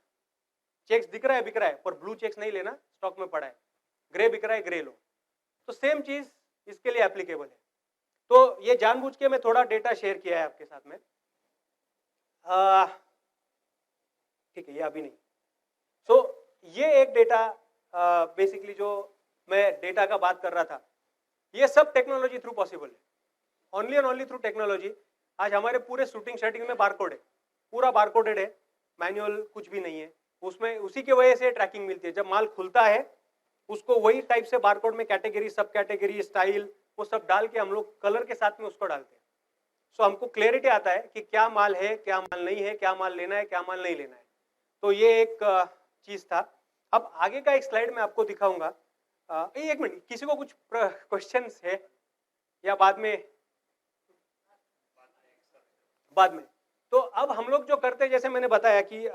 चेक्स दिख रहा है, बिक रहा है, पर ब्लू चेक्स नहीं लेना, स्टॉक में पड़ा है। ग्रे बिक रहा है, ग्रे लो। तो सेम चीज इसके लिए एप्लीकेबल है। तो ये जानबूझ के मैं थोड़ा डेटा शेयर किया है आपके साथ में। ठीक है, ये अभी नहीं। सो ये एक डेटा बेसिकली जो मैं डेटा का बात कर रहा था, ये सब टेक्नोलॉजी थ्रू पॉसिबल है, only and only through technology. आज हमारे पूरे शूटिंग शर्टिंग में बारकोड है, पूरा बारकोडेड है, मैनुअल कुछ भी नहीं है उसमें। उसी की वजह से ट्रैकिंग मिलती है। जब माल खुलता है उसको वही टाइप से बारकोड में कैटेगरी, सब कैटेगरी, स्टाइल, वो सब डाल के हम लोग कलर के साथ में उसको डालते हैं। सो हमको क्लैरिटी आता है कि क्या माल है, क्या माल नहीं है, क्या माल लेना है, क्या माल नहीं लेना है। तो ये एक चीज था। अब आगे का एक स्लाइड में आपको दिखाऊंगा। एक मिनट, किसी को कुछ क्वेश्चंस है या बाद में? तो अब हम लोग जो करते हैं, जैसे मैंने बताया कि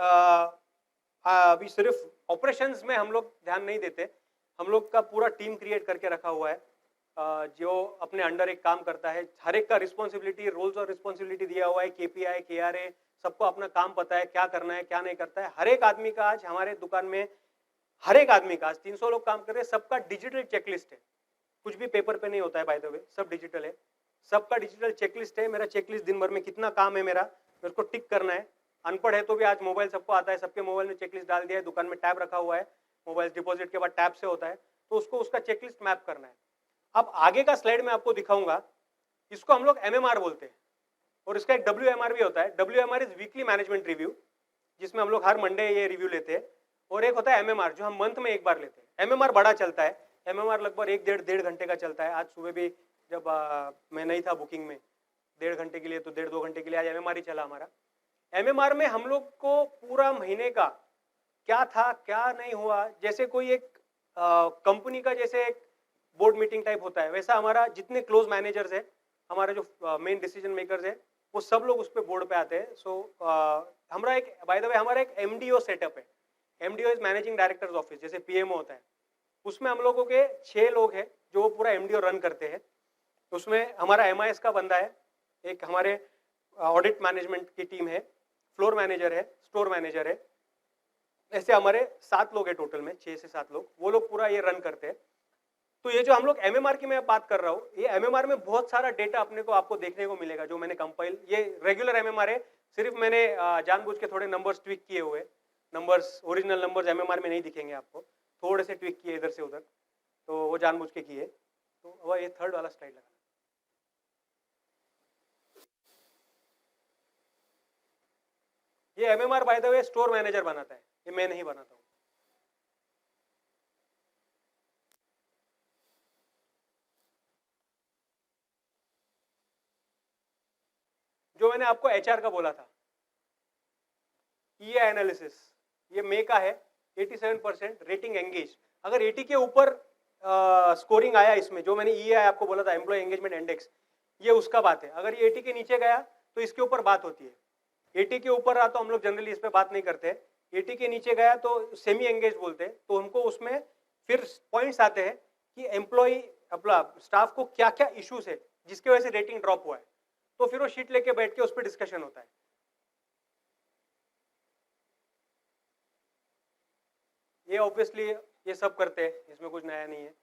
अभी सिर्फ ऑपरेशंस में हम लोग ध्यान नहीं देते। हम लोग का पूरा टीम क्रिएट करके रखा हुआ है, जो अपने अंडर एक काम करता है। हर एक का रिस्पॉन्सिबिलिटी, रोल्स और रिस्पॉन्सिबिलिटी दिया हुआ है, KPI, KRA, सबको अपना काम पता है, क्या करना है, क्या नहीं करता है। हर एक आदमी का आज हमारे दुकान में, हर एक आदमी का आज 300 लोग काम कर रहे हैं, सबका डिजिटल चेकलिस्ट है। कुछ भी पेपर पे नहीं होता है, बाय द वे, सब डिजिटल है। सबका डिजिटल चेकलिस्ट है। मेरा चेकलिस्ट दिन भर में कितना काम है मेरे को टिक करना है। अनपढ़ है तो भी आज मोबाइल सबको आता है, सबके मोबाइल में चेकलिस्ट डाल दिया है। दुकान में टैब रखा हुआ है, मोबाइल डिपॉजिट के बाद टैब से होता है, तो उसको उसका चेकलिस्ट मैप करना है। अब आगे का स्लाइड में आपको दिखाऊंगा, इसको हम लोग MMR बोलते हैं, और इसका एक WMR भी होता है। WMR is weekly management review, जिसमें हम लोग हर मंडे ये रिव्यू लेते हैं। और एक होता है एमएमआर जो हम मंथ में एक बार लेते हैं। एमएमआर बड़ा चलता है, एमएमआर लगभग 1-1.5 घंटे का चलता है। आज सुबह भी जब मैं नहीं था बुकिंग में 1.5 घंटे के लिए, तो 1.5-2 घंटे के लिए आज एमएमआर ही चला हमारा। एमएमआर में हम लोग को पूरा महीने का क्या था क्या नहीं हुआ, जैसे कोई एक कंपनी का जैसे एक बोर्ड मीटिंग टाइप होता है, वैसा हमारा जितने क्लोज मैनेजर्स है, हमारे जो मेन डिसीजन मेकर्स है, वो सब लोग उस पर बोर्ड पे आते हैं। सो हमारा एक बाय द वे हमारा एक एमडीओ सेटअप है। MDO is managing directors office, जैसे पीएमओ होता है, उसमें हम लोगों के 6 लोग हैं जो पूरा एमडीओ रन करते हैं। उसमें हमारा एमआईएस का बंदा है, एक हमारे ऑडिट मैनेजमेंट की टीम है, फ्लोर मैनेजर है, स्टोर मैनेजर है, ऐसे हमारे 7 लोग हैं टोटल में, 6 से 7 लोग, वो लोग पूरा ये रन करते हैं। तो ये जो हम लोग एमएमआर की मैं बात कर रहा हूँ, ये एमएमआर में बहुत सारा डेटा अपने को आपको देखने को मिलेगा जो मैंने कंपाइल, ये रेगुलर एमएमआर है, सिर्फ मैंने जानबूझ के थोड़े नंबर्स ट्विक किए हुए, नंबर्स ओरिजिनल नंबर्स एमएमआर में नहीं दिखेंगे आपको, थोड़े से ट्विक किए इधर से उधर, तो वो जानबूझ के किए। तो वह ये थर्ड वाला स्लाइड लगा, ये MMR by the way store manager बनाता है, ये मैं नहीं बनाता हूँ। जो मैंने आपको एचआर का बोला था, ईए एनालिसिस, ये मे का है, 87% रेटिंग एंगेज। अगर 80 के ऊपर स्कोरिंग आया इसमें, जो मैंने ईए आपको बोला था एम्प्लॉय एंगेजमेंट इंडेक्स, ये उसका बात है। अगर ये 80 के नीचे गया तो इसके ऊपर बात होती है। 80 के ऊपर रहा तो हम लोग जनरली इस पे बात नहीं करते। 80 के नीचे गया तो सेमी एंगेज बोलते हैं, तो हमको उसमें फिर पॉइंट्स आते हैं कि एम्प्लॉय अपना स्टाफ को क्या क्या इश्यूज है जिसकी वजह से रेटिंग ड्रॉप हुआ है, तो फिर वो शीट लेके बैठ के उस पर डिस्कशन होता है। ये ऑब्वियसली ये सब करते हैं, इसमें कुछ नया नहीं है।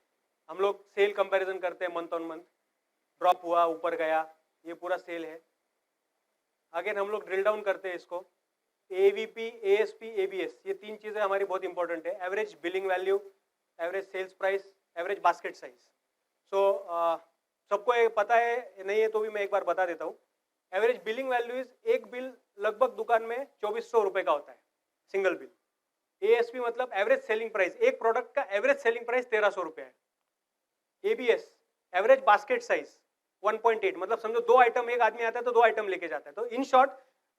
हम लोग सेल कंपैरिजन करते हैं मंथ ऑन मंथ, ड्रॉप हुआ ऊपर गया, ये पूरा सेल है। अगेन हम लोग ड्रिल डाउन करते हैं इसको, एवीपी, एएसपी, एबीएस, ये 3 चीजें हमारी बहुत इंपॉर्टेंट है। Average billing value, average sales price, average basket size. So सबको ये पता है नहीं है तो भी मैं एक बार बता देता हूँ। एवरेज बिलिंग वैल्यू इज, एक बिल लगभग दुकान में 2400 रुपए का होता है, सिंगल बिल। एएसपी मतलब एवरेज सेलिंग प्राइस, एक प्रोडक्ट का एवरेज सेलिंग प्राइस 1300 रुपए है। एबीएस एवरेज बास्केट साइज 1.8, मतलब समझो 2 आइटम, एक आदमी आता है तो 2 आइटम लेके जाता है। तो इन शॉर्ट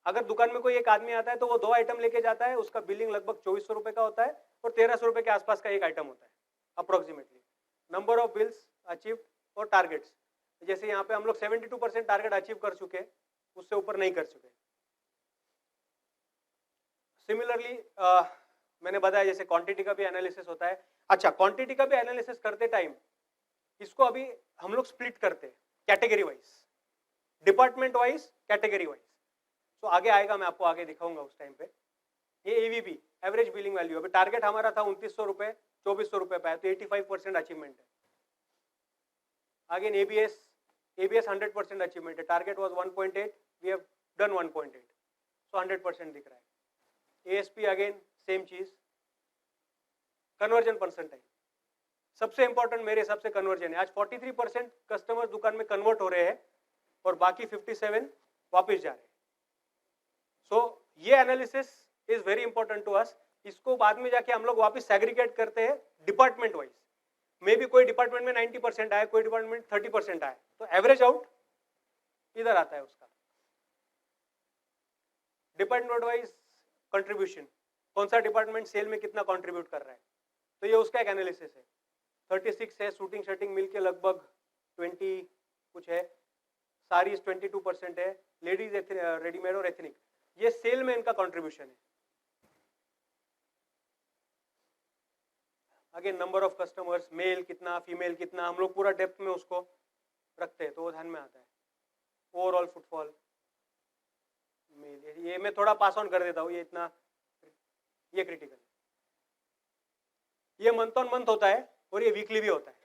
अगर दुकान में कोई एक आदमी आता है तो वो 2 आइटम लेके जाता है, उसका बिलिंग लगभग 2400 रुपए का होता है और 1300 रुपए के आसपास का एक आइटम होता है approximately. Number of bills achieve और टारगेट्स, जैसे यहाँ पे हम लोग 72% टारगेट अचीव कर चुके, उससे ऊपर नहीं कर चुके। सिमिलरली मैंने बताया जैसे क्वांटिटी का भी एनालिसिस होता है। अच्छा, क्वांटिटी का भी एनालिसिस करते टाइम इसको अभी हम लोग स्प्लिट करते हैं category wise, department wise, category wise. तो आगे आएगा, मैं आपको आगे दिखाऊंगा उस टाइम पे। ये एवीबी एवरेज बिलिंग वैल्यू, अभी टारगेट हमारा था 2900 रुपए, 2400 रुपए पे, तो 85% अचीवमेंट है। अगेन एबीएस, एबीएस 100% अचीवमेंट है, target was 1.8, we have done 1.8, so 100% दिख रहा है। एएसपी अगेन सेम चीज। कन्वर्जन परसेंटाइल सबसे इंपॉर्टेंट मेरे हिसाब से कन्वर्जन है। आज 43% कस्टमर दुकान में कन्वर्ट हो रहे हैं और बाकी 57 वापस जा रहे हैं। सो ये analysis is very important to us. इसको बाद में जाके हम लोग वापस सेग्रीगेट करते हैं डिपार्टमेंट वाइज। मे भी कोई डिपार्टमेंट में 90% आए, कोई डिपार्टमेंट 30% आए, तो एवरेज आउट इधर आता है उसका। डिपार्टमेंट वाइज कंट्रीब्यूशन, कौन सा डिपार्टमेंट सेल में कितना कंट्रीब्यूट कर रहा है, तो ये उसका एक एनालिसिस है। 36 है, शूटिंग शर्टिंग मिलके लगभग 20 कुछ है, सारीज 22% है, लेडीज रेडीमेड और एथनिक, ये सेल में इनका कंट्रीब्यूशन है। Again number of customers, male कितना, फीमेल कितना, हम लोग पूरा डेप्थ में उसको रखते हैं तो वो ध्यान में आता है। ओवरऑल फुटफॉल मेल, ये मैं थोड़ा पास ऑन कर देता हूँ, ये इतना, ये क्रिटिकल। ये मंथ ऑन मंथ होता है और ये वीकली भी होता है।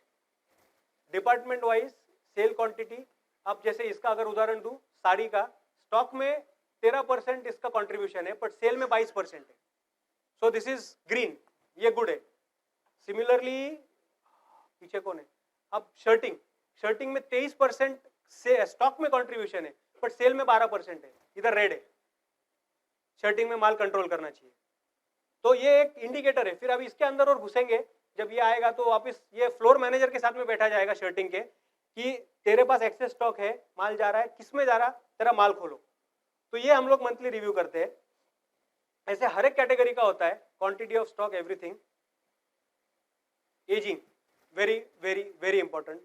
डिपार्टमेंट वाइज सेल क्वांटिटी, अब जैसे इसका अगर उदाहरण दूं, साड़ी का स्टॉक में 13% इसका कंट्रीब्यूशन है, बट सेल में 22% है। सो दिस इज ग्रीन, ये गुड है। सिमिलरली पीछे कौन है, अब शर्टिंग, शर्टिंग में 23% से स्टॉक में कंट्रीब्यूशन है, बट सेल में 12% है, इधर रेड है। शर्टिंग में माल कंट्रोल करना चाहिए। तो ये एक इंडिकेटर है। फिर अभी इसके अंदर और घुसेंगे, जब ये आएगा तो वापस ये फ्लोर मैनेजर के साथ में बैठा जाएगा शर्टिंग के, कि तेरे पास एक्सेस स्टॉक है, माल जा रहा है, किस में जा रहा, तेरा माल खोलो। तो ये हम लोग मंथली रिव्यू करते हैं। ऐसे हर एक कैटेगरी का होता है, quantity of stock, everything. Ageing very very very important,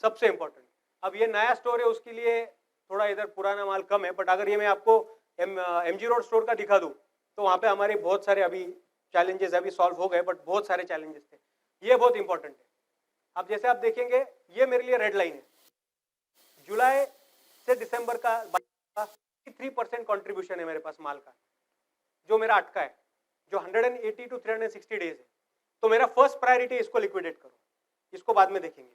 सबसे इंपॉर्टेंट। अब ये नया स्टोर है, उसके लिए थोड़ा इधर पुराना माल कम है, बट अगर ये मैं आपको एमजी रोड स्टोर का दिखा दूं तो वहां पे हमारे बहुत सारे अभी चैलेंजेस अभी सॉल्व हो गए, बट बहुत सारे चैलेंजेस थे। ये बहुत इंपॉर्टेंट है। अब जैसे आप देखेंगे, ये मेरे लिए रेड लाइन है। जुलाई से दिसंबर का 3% कॉन्ट्रीब्यूशन है मेरे पास माल का, जो मेरा अटका है, जो 180 टू 360 डेज है। तो मेरा फर्स्ट प्रायोरिटी इसको लिक्विडेट करो, इसको बाद में देखेंगे,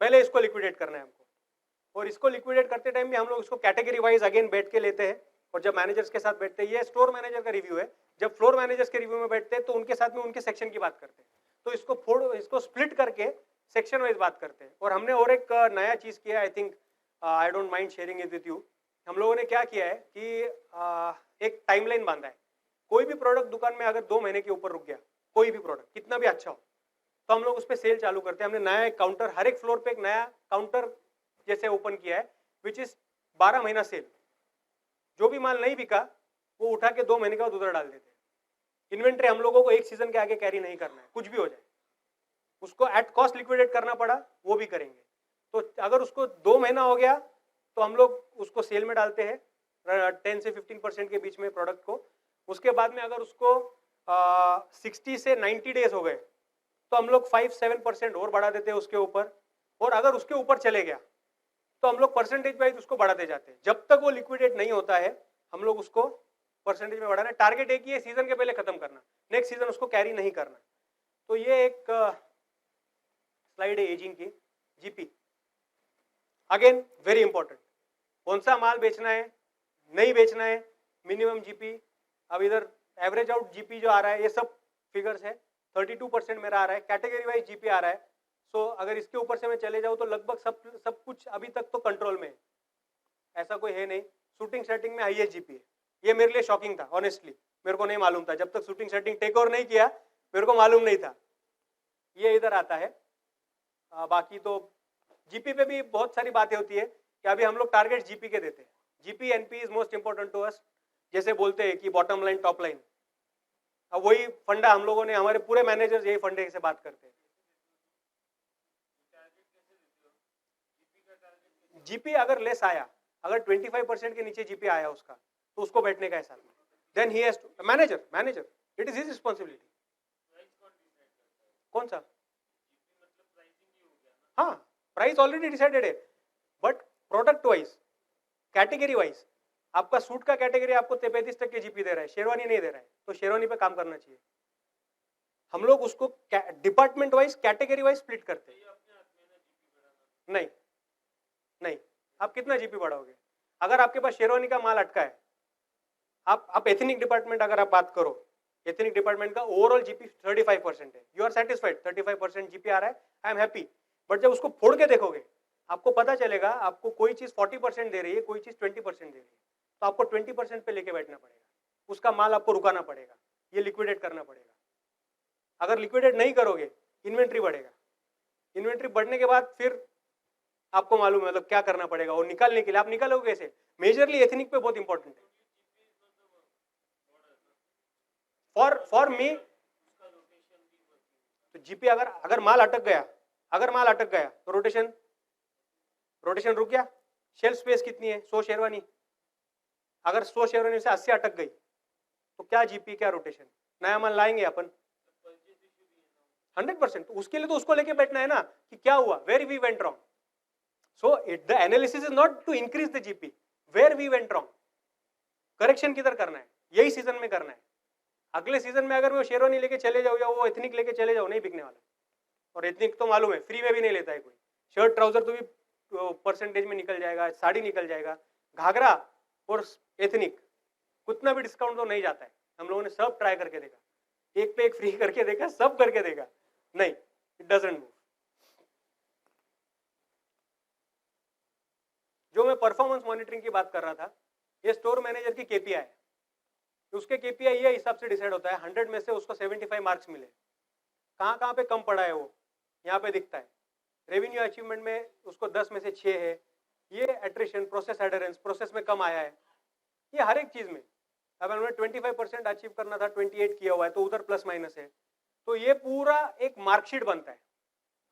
पहले इसको लिक्विडेट करना है हमको। और इसको लिक्विडेट करते टाइम भी हम लोग इसको कैटेगरी वाइज अगेन बैठ के लेते हैं, और जब मैनेजर्स के साथ बैठते हैं, ये स्टोर मैनेजर का रिव्यू है, जब फ्लोर मैनेजर्स के रिव्यू में बैठते हैं तो उनके साथ में उनके सेक्शन की बात करते हैं, तो इसको स्प्लिट करके सेक्शन वाइज बात करते हैं। और हमने और एक नया चीज किया, I think I don't mind sharing it with you. हम लोगों ने क्या किया है कि एक टाइमलाइन बांधा है। कोई भी प्रोडक्ट दुकान में अगर 2 महीने के ऊपर रुक गया, कोई भी प्रोडक्ट कितना भी अच्छा हो, तो हम लोग उस पर सेल चालू करते हैं। हमने नया एक काउंटर, हर एक फ्लोर पे एक नया काउंटर जैसे ओपन किया है, विच इज 12 महीना सेल। जो भी माल नहीं बिका वो उठा के 2 महीने का उधर डाल देते हैं। इन्वेंट्री हम लोगों को एक सीजन के आगे कैरी नहीं करना है, कुछ भी हो जाए। उसको एट कॉस्ट लिक्विडेट करना पड़ा वो भी करेंगे। तो अगर उसको 2 महीना हो गया तो हम लोग उसको सेल में डालते हैं 10 से 15% के बीच में प्रोडक्ट को। उसके बाद में अगर उसको 60 से 90 डेज हो गए तो हम लोग 5-7% और बढ़ा देते हैं उसके ऊपर। और अगर उसके ऊपर चले गया तो हम लोग परसेंटेज वाइज उसको बढ़ाते जाते हैं। जब तक वो लिक्विडेट नहीं होता है हम लोग उसको परसेंटेज में बढ़ाना। टारगेट एक ही है, सीजन के पहले खत्म करना, नेक्स्ट सीजन उसको कैरी नहीं करना। तो ये एक स्लाइड है एजिंग की। जीपी अगेन वेरी इंपॉर्टेंट, कौन सा माल बेचना है, नहीं बेचना है, मिनिमम जीपी। अब इधर एवरेज आउट जीपी जो आ रहा है, ये सब फिगर्स है। 32% मेरा आ रहा है, कैटेगरी वाइज जीपी आ रहा है। सो अगर इसके ऊपर से मैं चले जाऊं तो लगभग सब कुछ अभी तक तो कंट्रोल में है, ऐसा कोई है नहीं। शूटिंग सेटिंग में हाईएस्ट जीपी है, ये मेरे लिए शॉकिंग था ऑनेस्टली, मेरे को नहीं मालूम था। जब तक शूटिंग सेटिंग टेक ओवर नहीं किया मेरे को मालूम नहीं था। ये इधर आता है। बाकी तो जीपी पे भी बहुत सारी बातें होती है कि अभी हम लोग टारगेट जीपी के देते हैं। GP NP is most important to us, जैसे बोलते हैं कि बॉटम लाइन टॉप लाइन। अब वही फंडा हम लोगों ने, हमारे पूरे मैनेजर्स यही फंडे से बात करते हैं। जीपी अगर लेस आया, अगर 25% के नीचे जीपी आया उसका, तो उसको बैठने का है साथ में। Then he has to manager it is his responsibility. कौन सा? हाँ, प्राइस ऑलरेडी डिसाइडेड है, but product wise, category wise, आपका सूट का कैटेगरी आपको 35% जीपी दे रहा है, शेरवानी नहीं दे रहा है, तो शेरवानी पे काम करना चाहिए। हम लोग उसको department wise, category wise split करते हैं। नहीं नहीं, आप कितना जीपी बढ़ाओगे? अगर आपके पास शेरवानी का माल अटका है, आप एथनिक डिपार्टमेंट अगर आप बात करो, एथनिक डिपार्टमेंट का ओवरऑल जीपी 35% है, यू आर सेटिस्फाइड, 35% जीपी आ रहा है, आई एम हैप्पी। बट जब उसको फोड़ के देखोगे आपको पता चलेगा आपको कोई चीज 40% दे रही है, कोई चीज 20% दे रही है, तो आपको 20% पे लेके बैठना पड़ेगा। उसका माल आपको रुकाना पड़ेगा, ये लिक्विडेट करना पड़ेगा। अगर लिक्विडेट नहीं करोगे इन्वेंट्री बढ़ेगा, इन्वेंट्री बढ़ने के बाद फिर आपको मालूम है मतलब क्या करना पड़ेगा। और निकालने के लिए आप निकालोगे कैसे? मेजरली एथनिक पे बहुत इंपॉर्टेंट है। फॉर मी तो जीपी अगर माल अटक गया, तो रोटेशन रुक गया। शेल्फ स्पेस कितनी है? 100 शेरवानी। अगर 100 शेरवानी से 80 अटक गई तो क्या जीपी क्या रोटेशन? नया माल लाएंगे अपन 100%। तो उसके लिए तो उसको लेके बैठना है ना कि क्या हुआ, where we went wrong. So the analysis is not to increase the GP, where we went wrong, correction किधर करना है, यही सीजन में करना है। अगले सीजन में अगर वो शेरवानी लेके चले जाओ या वो एथनिक लेके चले जाओ, नहीं बिकने वाला। और एथनिक तो मालूम है फ्री में भी नहीं लेता है कोई। शर्ट ट्राउजर तो भी परसेंटेज में निकल जाएगा, साड़ी निकल जाएगा, घाघरा और एथनिक कितना भी डिस्काउंट तो नहीं जाता है। हम लोगों ने सब ट्राई करके देखा, एक पे एक फ्री करके देखा, सब करके देखा, नहीं, इट डजंट मूव। जो मैं परफॉर्मेंस मॉनिटरिंग की बात कर रहा था, ये स्टोर मैनेजर की केपीआई है। उसके KPI ये हिसाब से डिसाइड होता है 100 में से उसको 75 मार्क्स मिले, कहाँ कहाँ पे कम पड़ा है वो यहाँ पे दिखता है। रेवेन्यू अचीवमेंट में उसको 10 में से 6 है, ये एट्रिशन, प्रोसेस एडरेंस, प्रोसेस में कम आया है, ये हर एक चीज में। अब हमने 25% अचीव करना था, 28 किया हुआ है, तो उधर प्लस माइनस है। तो ये पूरा एक मार्कशीट बनता है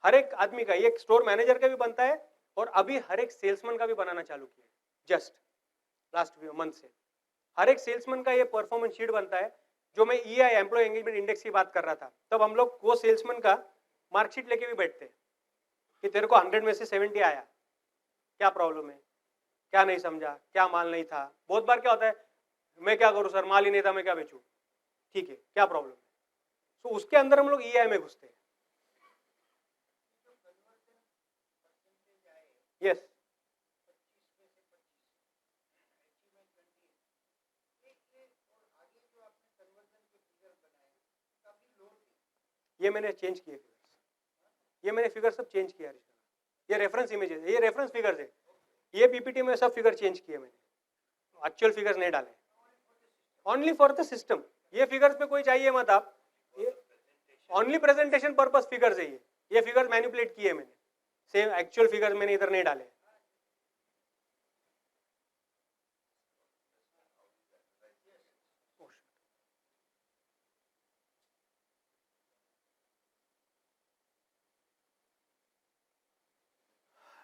हर एक आदमी का, ये स्टोर मैनेजर का भी बनता है और अभी हर एक सेल्समैन का भी बनाना चालू किया जस्ट लास्ट मंथ से। हर एक सेल्समैन का ये परफॉर्मेंस शीट बनता है। जो मैं EI एम्प्लॉय एंगेजमेंट इंडेक्स की बात कर रहा था, तब हम लोग वो सेल्समैन का मार्कशीट लेके भी बैठते हैं कि तेरे को 100 में से 70 आया, क्या प्रॉब्लम है, क्या नहीं समझा, क्या माल नहीं था। बहुत बार क्या होता है, मैं क्या करूं सर, माल ही नहीं था, मैं क्या बेचूं, ठीक है, क्या प्रॉब्लम है। तो उसके अंदर हम लोग EI में घुसते हैं। यस, ये मैंने चेंज किए फिगर्स, ये मैंने फिगर सब चेंज किया। ये रेफरेंस इमेजेस है, ये रेफरेंस फिगर्स है, ये PPT में सब फिगर चेंज किए मैंने, एक्चुअल फिगर्स नहीं डाले, ओनली फॉर द सिस्टम। ये फिगर्स पे कोई चाहिए मत आप, ये ओनली प्रेजेंटेशन पर्पस फिगर्स है। ये फिगर्स मैनिपुलेट किए मैंने, सेम एक्चुअल फिगर्स मैंने इधर नहीं डाले।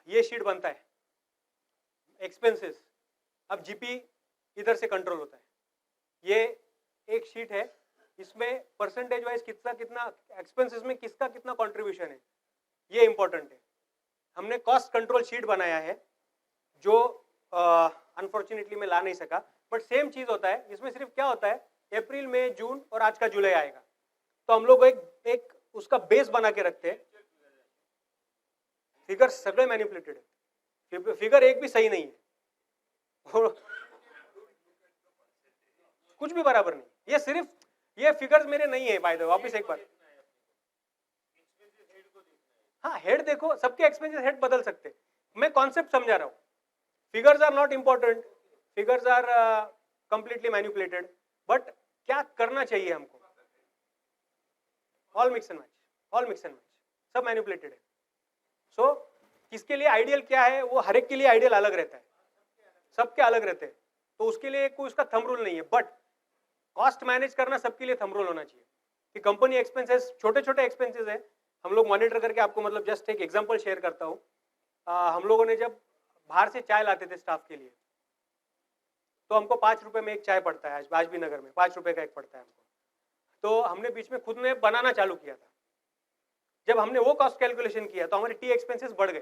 ये शीट बनता है एक्सपेंसेस। अब GP इधर से कंट्रोल होता है। ये एक शीट है, इसमें परसेंटेज वाइज कितना कितना एक्सपेंसेस में किसका कितना कंट्रीब्यूशन है, ये इंपॉर्टेंट है। हमने कॉस्ट कंट्रोल शीट बनाया है जो अनफॉर्चुनेटली मैं ला नहीं सका, बट सेम चीज होता है। इसमें सिर्फ क्या होता है, अप्रैल मई जून और आज का जुलाई आएगा, तो हम लोग एक उसका बेस बना के रखते हैं। फिगर सगळे मैनिपुलेटेड है, फिगर एक भी सही नहीं है, कुछ भी बराबर नहीं। ये सिर्फ ये फिगर्स मेरे नहीं है बाय द वे, वापस एक बार। हाँ, हेड देखो, सबके एक्सपेंसेस हेड बदल सकते, मैं कॉन्सेप्ट समझा रहा हूँ। Figures are not important, figures are completely manipulated, but क्या करना चाहिए हमको, all mix and match, all mix and match, सब मैनिपुलेटेड है। सो किसके लिए आइडियल क्या है, वो हर एक के लिए आइडियल अलग रहता है, सबके अलग रहते हैं। तो उसके लिए कोई उसका थंब रूल नहीं है, बट कॉस्ट मैनेज करना सबके लिए थंब रूल होना चाहिए कि कंपनी एक्सपेंसेस, छोटे छोटे एक्सपेंसेस है, हम लोग मॉनिटर करके आपको, मतलब जस्ट एक एग्जांपल शेयर करता हूँ। हम लोगों ने जब बाहर से चाय लाते थे स्टाफ के लिए, तो हमको 5 रुपए में एक चाय पड़ता है, आज भी नगर में 5 रुपए का एक पड़ता है हमको। तो हमने बीच में खुद ने बनाना चालू किया था। जब हमने वो कॉस्ट कैलकुलेशन किया तो हमारे टी एक्सपेंसेस बढ़ गए,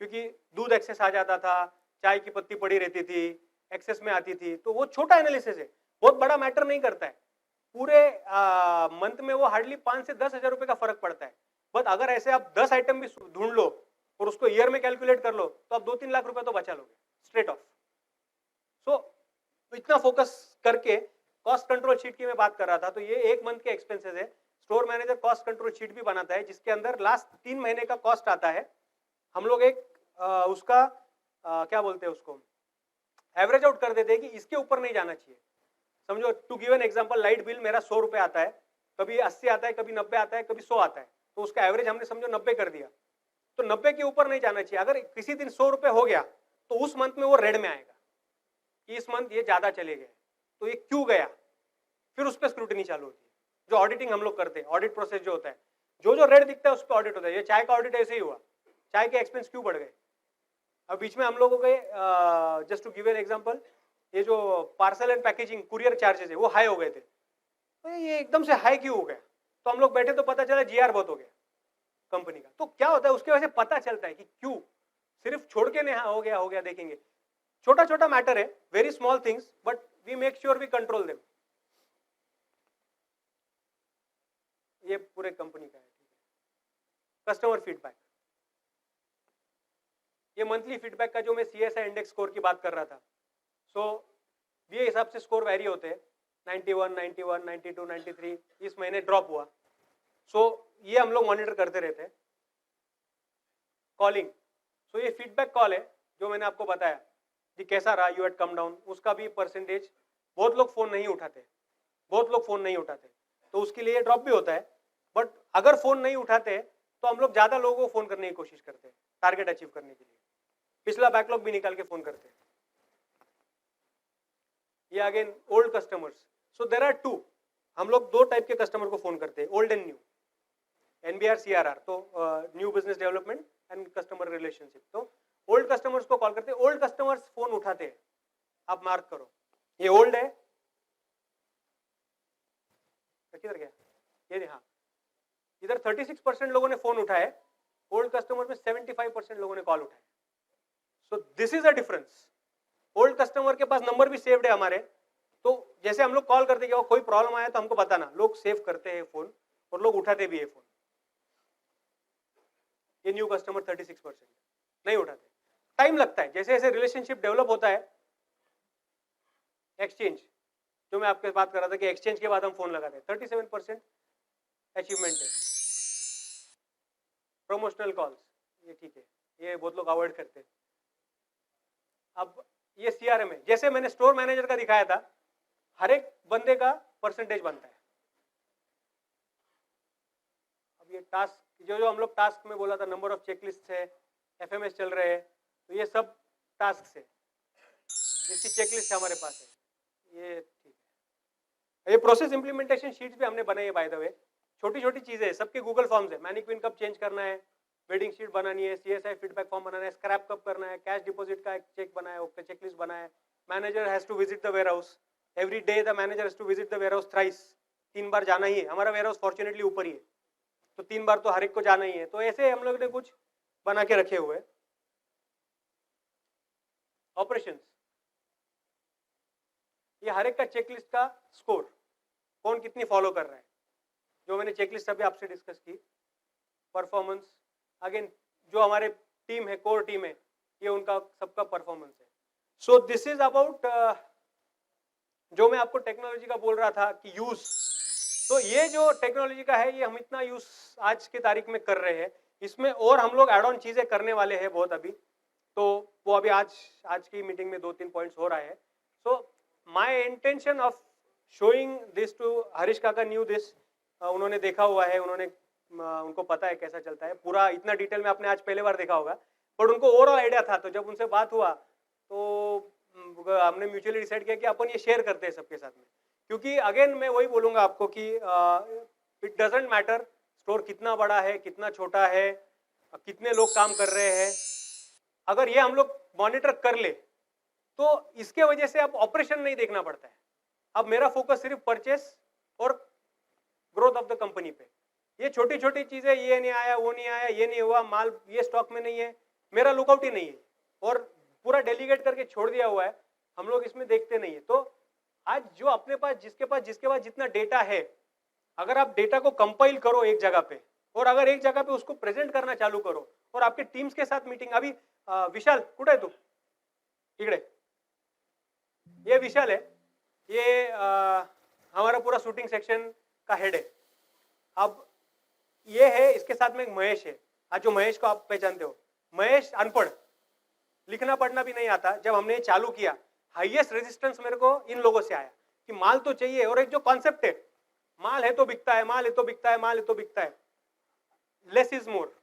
क्योंकि दूध एक्सेस आ जाता था, चाय की पत्ती पड़ी रहती थी, एक्सेस में आती थी। तो वो छोटा एनालिसिस है, बहुत बड़ा मैटर नहीं करता है। पूरे मंथ में वो हार्डली 5 से 10 हजार रुपए का फर्क पड़ता है। बट अगर ऐसे आप 10 आइटम भी ढूंढ लो और उसको ईयर में कैलकुलेट कर लो, तो आप 2-3 लाख रुपए तो बचा लोगे स्ट्रेट ऑफ। सो इतना फोकस करके कॉस्ट कंट्रोल शीट की मैं बात कर रहा था। तो ये एक मंथ के एक्सपेंसेस है। Store manager cost control sheet भी बनाता है, जिसके अंदर लास्ट 3 महीने का कॉस्ट आता है। हम लोग एक उसका क्या बोलते हैं उसको, एवरेज आउट कर देते हैं कि इसके ऊपर नहीं जाना चाहिए। समझो, to give an example, light bill मेरा 100 रुपए आता है, कभी 80 आता है, कभी 90 आता है, कभी 100 आता है, तो उसका एवरेज हमने समझो 90 कर दिया। तो 90 के ऊपर नहीं जाना चाहिए। अगर किसी दिन 100 रुपए हो गया तो उस मंथ में वो रेड में आएगा कि इस मंथ ये ज्यादा चले गए, तो ये क्यों गया, फिर उस पर स्क्रूटनी चालू होती है। जो ऑडिटिंग हम लोग करते हैं, ऑडिट प्रोसेस जो होता है, जो जो रेड दिखता है उस पर ऑडिट होता है। ये चाय का ऑडिट ऐसे ही हुआ, चाय के एक्सपेंस क्यों बढ़ गए। अब बीच में हम लोगों के just to give an example, ये जो parcel and packaging courier charges है वो हाई हो गए थे, तो ये एकदम से हाई क्यों हो गया। तो हम लोग बैठे तो पता चला GR बहुत हो गया कंपनी का। तो क्या होता है उसके वजह से पता चलता है कि क्यों, सिर्फ छोड़ के नहीं हो गया देखेंगे, छोटा छोटा मैटर है, very small things, but we make sure we control them. ये पूरे कंपनी का है। कस्टमर फीडबैक, ये मंथली फीडबैक का जो मैं CSI इंडेक्स स्कोर की बात कर रहा था, सो ये हिसाब से स्कोर वेरी होते हैं, 91, 91, 92, 93। इस महीने ड्रॉप हुआ, सो ये हम लोग मॉनिटर करते रहते हैं। कॉलिंग, सो ये फीडबैक कॉल है जो मैंने आपको बताया कि कैसा रहा, यू हैड कम डाउन, उसका भी परसेंटेज बहुत लोग फोन नहीं उठाते, बहुत लोग फोन नहीं उठाते, तो उसके लिए ड्रॉप भी होता है। बट अगर फोन नहीं उठाते तो हम लोग ज्यादा लोगों को फोन करने की कोशिश करते हैं टारगेट अचीव करने के लिए, पिछला बैकलॉग भी निकाल के फोन करते हैं। ये again old customers, so there are two, हम लोग दो टाइप के कस्टमर को फोन करते हैं, old and new, NBR CRR, तो new business development and customer relationship. तो ओल्ड कस्टमर्स को कॉल करते हैं, ओल्ड कस्टमर्स फोन उठाते हैं, आप मार्क करो, ये ओल्ड है, किधर गया ये नहीं, हाँ इधर 36% लोगों ने फोन उठाए, ओल्ड कस्टमर में 75% लोगों ने कॉल उठाए। So this is a difference. Old customer के पास नंबर भी सेव्ड है हमारे, तो जैसे हम लोग कॉल करते हैं कोई प्रॉब्लम आया तो हमको बताना, लोग सेव करते हैं फोन और लोग उठाते भी है फोन। ये न्यू कस्टमर 36% नहीं उठाते, टाइम लगता है, जैसे जैसे रिलेशनशिप डेवलप होता है। एक्सचेंज, जो मैं आपके बात कर रहा था कि एक्सचेंज के बाद हम फोन लगाते हैं, 37% अचीवमेंट है। प्रमोशनल कॉल्स, ये ठीक है, ये बहुत लोग अवॉइड करते हैं। अब ये CRM है, जैसे मैंने स्टोर मैनेजर का दिखाया था, हर एक बंदे का परसेंटेज बनता है। अब ये टास्क, जो हम लोग टास्क में बोला था, नंबर ऑफ चेकलिस्ट है, FMS चल रहे हैं, तो ये सब टास्क है जिसकी चेकलिस्ट हमारे पास है, ये ठीक है। ये प्रोसेस इंप्लीमेंटेशन शीट्स भी हमने बनाई है बाय द वे, छोटी छोटी चीजें, सबके गूगल फॉर्म्स है, मैनिक्विन कब चेंज करना है, वेडिंग शीट बनानी है, CSI फीडबैक फॉर्म बनाना है, स्क्रैप कब करना है, कैश डिपॉजिट का एक चेक बनाया है, चेकलिस्ट बनाया है। Manager has to visit the warehouse every day, the manager has to visit the warehouse thrice, 3 बार जाना ही है, हमारा वेयर हाउस फॉर्चुनेटली ऊपर ही है, तो 3 बार तो हर एक को जाना ही है। तो ऐसे हम लोग ने कुछ बना के रखे हुए। ऑपरेशंस, ये हर एक का चेकलिस्ट का स्कोर, कौन कितनी फॉलो कर रहा है, जो मैंने चेकलिस्ट अभी आपसे डिस्कस की। परफॉर्मेंस, अगेन जो हमारे टीम है, कोर टीम है, ये उनका सबका परफॉर्मेंस है। सो दिस इज अबाउट, जो मैं आपको टेक्नोलॉजी का बोल रहा था कि यूज, तो ये जो टेक्नोलॉजी का है, ये हम इतना यूज आज की तारीख में कर रहे हैं, इसमें और हम लोग एड ऑन चीजें करने वाले हैं बहुत अभी, तो वो अभी आज की मीटिंग में 2-3 पॉइंट्स हो रहा है। So my intention of showing this to Harish काका, न्यू दिस, उन्होंने देखा हुआ है, उनको पता है कैसा चलता है, पूरा इतना डिटेल में आपने आज पहले बार देखा होगा, बट उनको ओवरऑल आइडिया था। तो जब उनसे बात हुआ तो हमने म्यूचुअली डिसाइड किया कि अपन ये शेयर करते हैं सबके साथ में, क्योंकि अगेन मैं वही बोलूंगा आपको कि इट डजंट मैटर स्टोर कितना बड़ा है, कितना छोटा है, कितने लोग काम कर रहे हैं, अगर ये हम लोग मॉनिटर कर ले तो इसके वजह से अब ऑपरेशन नहीं देखना पड़ता है। अब मेरा फोकस सिर्फ परचेस और ग्रोथ ऑफ द कंपनी पे, ये छोटी छोटी चीजें, ये नहीं आया, वो नहीं आया, ये नहीं हुआ, माल ये स्टॉक में नहीं है, मेरा लुकआउट ही नहीं है, और पूरा डेलीगेट करके छोड़ दिया हुआ है, हम लोग इसमें देखते नहीं है। तो आज जो अपने पास, जिसके पास जितना डेटा है, अगर आप डेटा को कंपाइल करो एक जगह पे, और अगर एक जगह पे उसको प्रेजेंट करना चालू करो, और आपके टीम्स के साथ मीटिंग, अभी विशाल कुठे आहे तू, इकडे, ये विशाल है, ये हमारा पूरा शूटिंग सेक्शन का हेड है। अब ये है, इसके साथ में एक महेश है, आज जो महेश को आप पहचानते हो, महेश अनपढ़, लिखना पढ़ना भी नहीं आता। जब हमने चालू किया, हाईएस्ट रेजिस्टेंस मेरे को इन लोगों से आया कि माल तो चाहिए, और एक जो कॉन्सेप्ट है, माल है तो बिकता है, माल है तो बिकता है, माल है तो बिकता है, लेस इज मोर,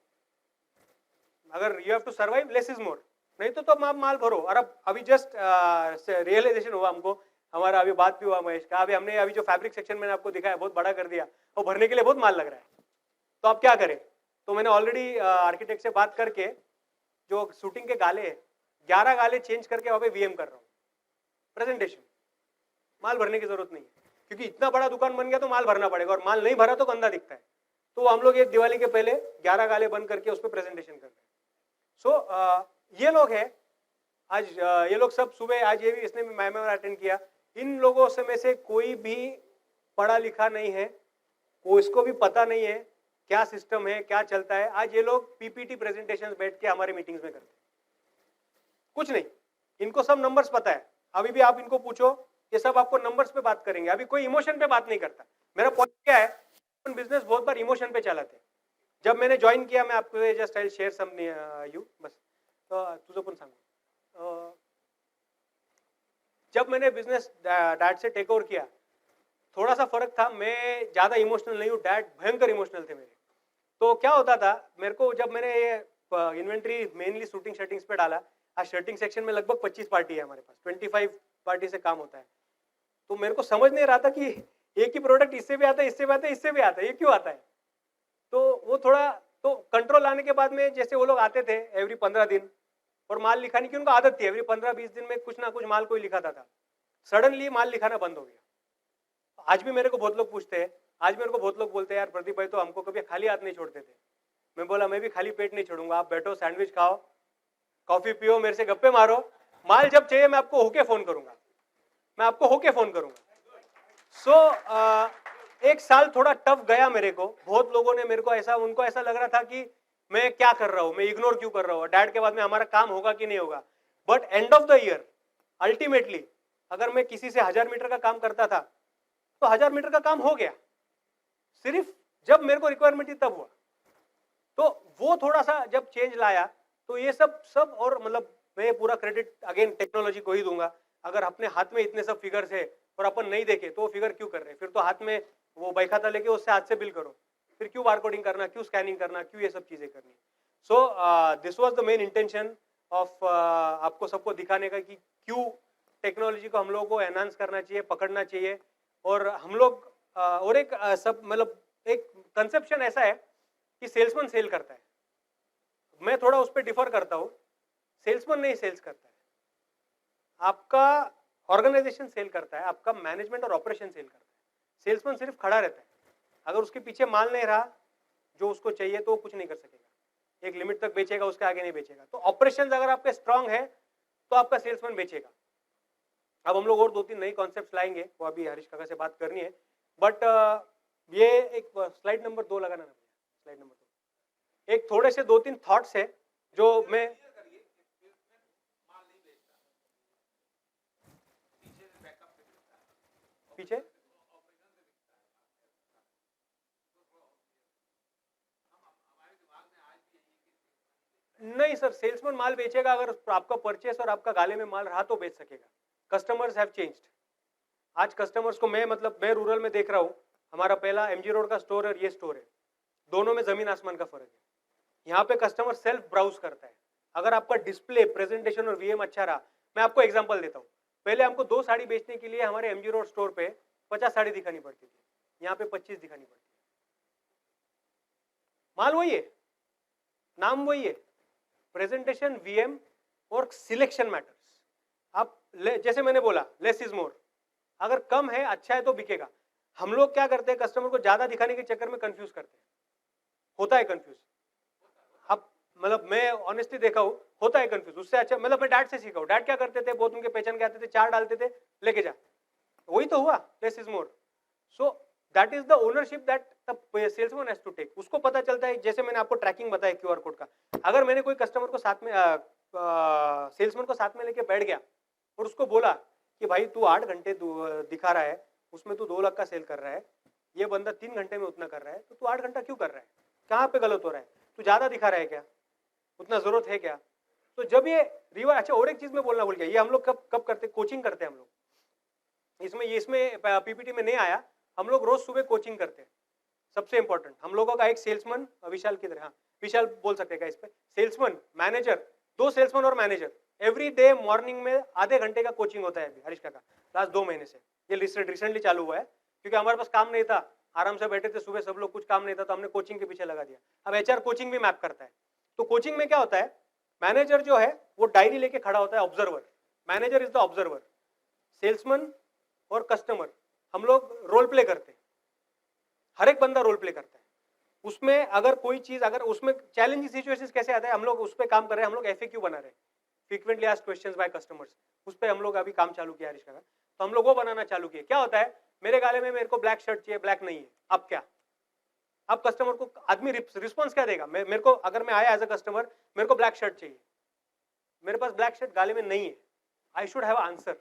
अगर you have to survive, less is more, नहीं तो आप माल भरो। और अब अभी जस्ट रियलाइजेशन हुआ हमको, हमारा अभी बात भी हुआ महेश का, अभी हमने अभी जो फैब्रिक सेक्शन मैंने आपको दिखाया बहुत बड़ा कर दिया, और भरने के लिए बहुत माल लग रहा है, तो आप क्या करें। तो मैंने ऑलरेडी आर्किटेक्ट से बात करके जो शूटिंग के गाले हैं, 11 गाले चेंज करके वहां पे VM कर रहा हूँ, प्रेजेंटेशन, माल भरने की जरूरत नहीं है, क्योंकि इतना बड़ा दुकान बन गया तो माल भरना पड़ेगा, और माल नहीं भरा तो गंदा दिखता है। तो हम लोग एक दिवाली के पहले 11 गाले बंद करके उस पर प्रेजेंटेशन कर रहे हैं। सो ये लोग हैं आज, ये लोग सब सुबह, आज ये भी इसने भी मेमो अटेंड किया, इन लोगों से में से कोई भी पढ़ा लिखा नहीं है, कोई इसको भी पता नहीं है क्या सिस्टम है, क्या चलता है। आज ये लोग PPT प्रेजेंटेशंस बैठ के हमारे मीटिंग्स में करते हैं, कुछ नहीं, इनको सब नंबर्स पता है। अभी भी आप इनको पूछो, ये सब आपको नंबर्स पे बात करेंगे, अभी कोई इमोशन पे बात नहीं करता। मेरा पॉइंट क्या है, बिजनेस बहुत बार इमोशन पे चलाते हैं। जब मैंने ज्वाइन किया, मैं आपको just I share some you, बस तुझं पण सांगू, जब मैंने बिजनेस डैड से टेक ओवर किया, थोड़ा सा फर्क था, मैं ज्यादा इमोशनल नहीं हूँ, डैड भयंकर इमोशनल थे मेरे। तो क्या होता था मेरे को, जब मैंने ये इन्वेंट्री मेनली शूटिंग शर्टिंग्स पे डाला, आज शर्टिंग सेक्शन में लगभग 25 पार्टी है हमारे पास, 25 पार्टी से काम होता है। तो मेरे को समझ नहीं रहा था कि एक ही प्रोडक्ट इससे भी आता है, इससे भी आता है, इससे भी आता है, ये क्यों आता है। तो वो थोड़ा तो कंट्रोल आने के बाद में, जैसे वो लोग आते थे एवरी 15 दिन और माल लिखाने की उनको आदत थी, एवरी 15-20 दिन में कुछ ना कुछ माल कोई लिखाता था। सडनली माल लिखाना बंद हो गया। आज भी मेरे को बहुत लोग पूछते हैं, आज मेरे को बहुत लोग बोलते हैं यार प्रदीप भाई तो हमको कभी खाली हाथ नहीं छोड़ते थे। मैं बोला मैं भी खाली पेट नहीं छोड़ूंगा, आप बैठो, सैंडविच खाओ, कॉफी पियो, मेरे से गप्पे मारो, माल जब चाहिए मैं आपको होके फोन करूंगा, मैं आपको होके फोन करूंगा। एक साल थोड़ा टफ गया मेरे को। बहुत लोगों ने मेरे को ऐसा, उनको ऐसा लग रहा था कि मैं क्या कर रहा हूं, मैं इग्नोर क्यों कर रहा हूं, डैड के बाद में हमारा काम होगा कि नहीं होगा। But end of the year ultimately अगर मैं किसी से 1000 मीटर का काम करता था तो 1000 मीटर का काम हो गया, सिर्फ जब मेरे को रिक्वायरमेंट थी तब हुआ। तो वो थोड़ा सा जब चेंज लाया तो ये सब और मतलब मैं पूरा क्रेडिट अगेन टेक्नोलॉजी को ही दूंगा। अगर अपने हाथ में इतने सब फिगर्स है और अपन नहीं देखे तो वो फिगर क्यों कर रहे हैं, फिर तो हाथ में वो बही खाता लेके उससे हाथ से बिल करो, फिर क्यों बारकोडिंग करना, क्यों स्कैनिंग करना, क्यों ये सब चीजें करनी। So this was the main intention of आपको सबको दिखाने का कि क्यों टेक्नोलॉजी को हम लोगों को एनहांस करना चाहिए, पकड़ना चाहिए। और हम लोग और एक सब मतलब एक कंसेप्शन ऐसा है कि सेल्समैन सेल करता है, मैं थोड़ा उस पर डिफर करता हूं। सेल्समैन नहीं सेल्स करता है, आपका ऑर्गेनाइजेशन सेल करता है, आपका मैनेजमेंट और ऑपरेशन सेल करता है। सेल्समैन सिर्फ खड़ा रहता है, अगर उसके पीछे माल नहीं रहा जो उसको चाहिए तो वो कुछ नहीं कर सकेगा, एक लिमिट तक बेचेगा, उसके आगे नहीं बेचेगा। तो ऑपरेशन अगर आपके स्ट्रांग है तो आपका सेल्समैन बेचेगा। अब हम लोग और 2-3 नई कॉन्सेप्ट लाएंगे, वो अभी हरीश काका से बात करनी है। बट ये एक स्लाइड नंबर 2 लगाना ना, स्लाइड नंबर 2 एक थोड़े से 2-3 थॉट्स है जो मैं पीछे नहीं सर, सेल्समैन माल बेचेगा अगर आपका परचेस और आपका गाले में माल रहा तो बेच सकेगा। Customers have changed. आज कस्टमर्स को मैं रूरल में देख रहा हूँ, हमारा पहला एमजी रोड का स्टोर और ये स्टोर है, दोनों में जमीन आसमान का फर्क है। यहाँ पे कस्टमर सेल्फ ब्राउज करता है। अगर आपका डिस्प्ले, प्रेजेंटेशन और वीएम अच्छा रहा, मैं आपको एग्जांपल देता हूँ, पहले हमको 2 साड़ी बेचने के लिए हमारे एमजी रोड स्टोर पे 50 साड़ी दिखानी पड़ती थी, यहाँ पे 25 दिखानी पड़ती है। माल वही है, नाम वही है, प्रेजेंटेशन, वीएम और सिलेक्शन मैटर्स। आप जैसे मैंने बोला लेस इज मोर, अगर कम है अच्छा है तो बिकेगा। हम लोग क्या करते हैं, कस्टमर को ज्यादा दिखाने के चक्कर में कंफ्यूज करते हैं, होता है कंफ्यूज। अब मतलब मैं ऑनेस्टली देखा हूं, होता है कंफ्यूज। उससे अच्छा मतलब मैं डैड से सीखा हूं, डैड क्या करते थे, बहुत उनके पहचान के आते थे, 4 डालते थे, लेके जा, वही तो हुआ, less is more. So that is the ownership that the salesman has to take. उसको पता चलता है, जैसे मैंने आपको ट्रैकिंग बताया क्यूआर कोड का, अगर मैंने कोई कस्टमर को साथ में सेल्समैन को साथ में लेके बैठ गया और उसको बोला कि भाई तू 8 घंटे दिखा रहा है, उसमें तू 2 लाख का सेल कर रहा है, ये बंदा 3 घंटे में उतना कर रहा है, तो तू 8 घंटा क्यों कर रहा है, कहाँ पे गलत हो रहा है, तू ज्यादा दिखा रहा है क्या, उतना जरूरत है क्या। तो जब ये रिवर, अच्छा और एक चीज मैं बोलना भूल गया, ये हम लोग कब कब करते, कोचिंग करते हैं हम लोग, इसमें पीपीटी में नहीं आया, हम लोग रोज सुबह कोचिंग करते हैं। सबसे इंपॉर्टेंट हम लोगों का एक सेल्समैन, विशाल किधर, हाँ विशाल बोल सकते इस पे, सेल्समैन, मैनेजर, 2 सेल्समैन और मैनेजर, एवरी डे मॉर्निंग में आधे घंटे का कोचिंग होता है अभी हरीश का लास्ट 2 महीने से। ये रिसेंटली चालू हुआ है क्योंकि हमारे पास काम नहीं था, आराम से बैठे थे सुबह सब लोग, कुछ काम नहीं था तो हमने कोचिंग के पीछे लगा दिया। अब एचआर कोचिंग भी मैप करता है। तो कोचिंग में क्या होता है, मैनेजर जो है वो डायरी लेके खड़ा होता है, observer, manager is the observer, salesman और कस्टमर हम लोग रोल प्ले करते हैं, हर एक बंदा रोल प्ले करता है। उसमें अगर कोई चीज, अगर उसमें चैलेंजिंग सिचुएशंस कैसे आता है, हम लोग उस पर काम कर रहे हैं, हम लोग एफएक्यू बना रहे हैं, frequently asked questions bye customers, उस पर हम लोग अभी काम चालू किया हरीश का, तो हम लोग वो बनाना चालू किए। क्या होता है, मेरे गाले में मेरे को ब्लैक शर्ट चाहिए, ब्लैक नहीं है, अब क्या, अब कस्टमर को आदमी रिस्पॉन्स क्या देगा, मेरे को अगर मैं आया एज अ कस्टमर, मेरे को ब्लैक शर्ट चाहिए, मेरे पास ब्लैक शर्ट गाले में नहीं है, I should have answer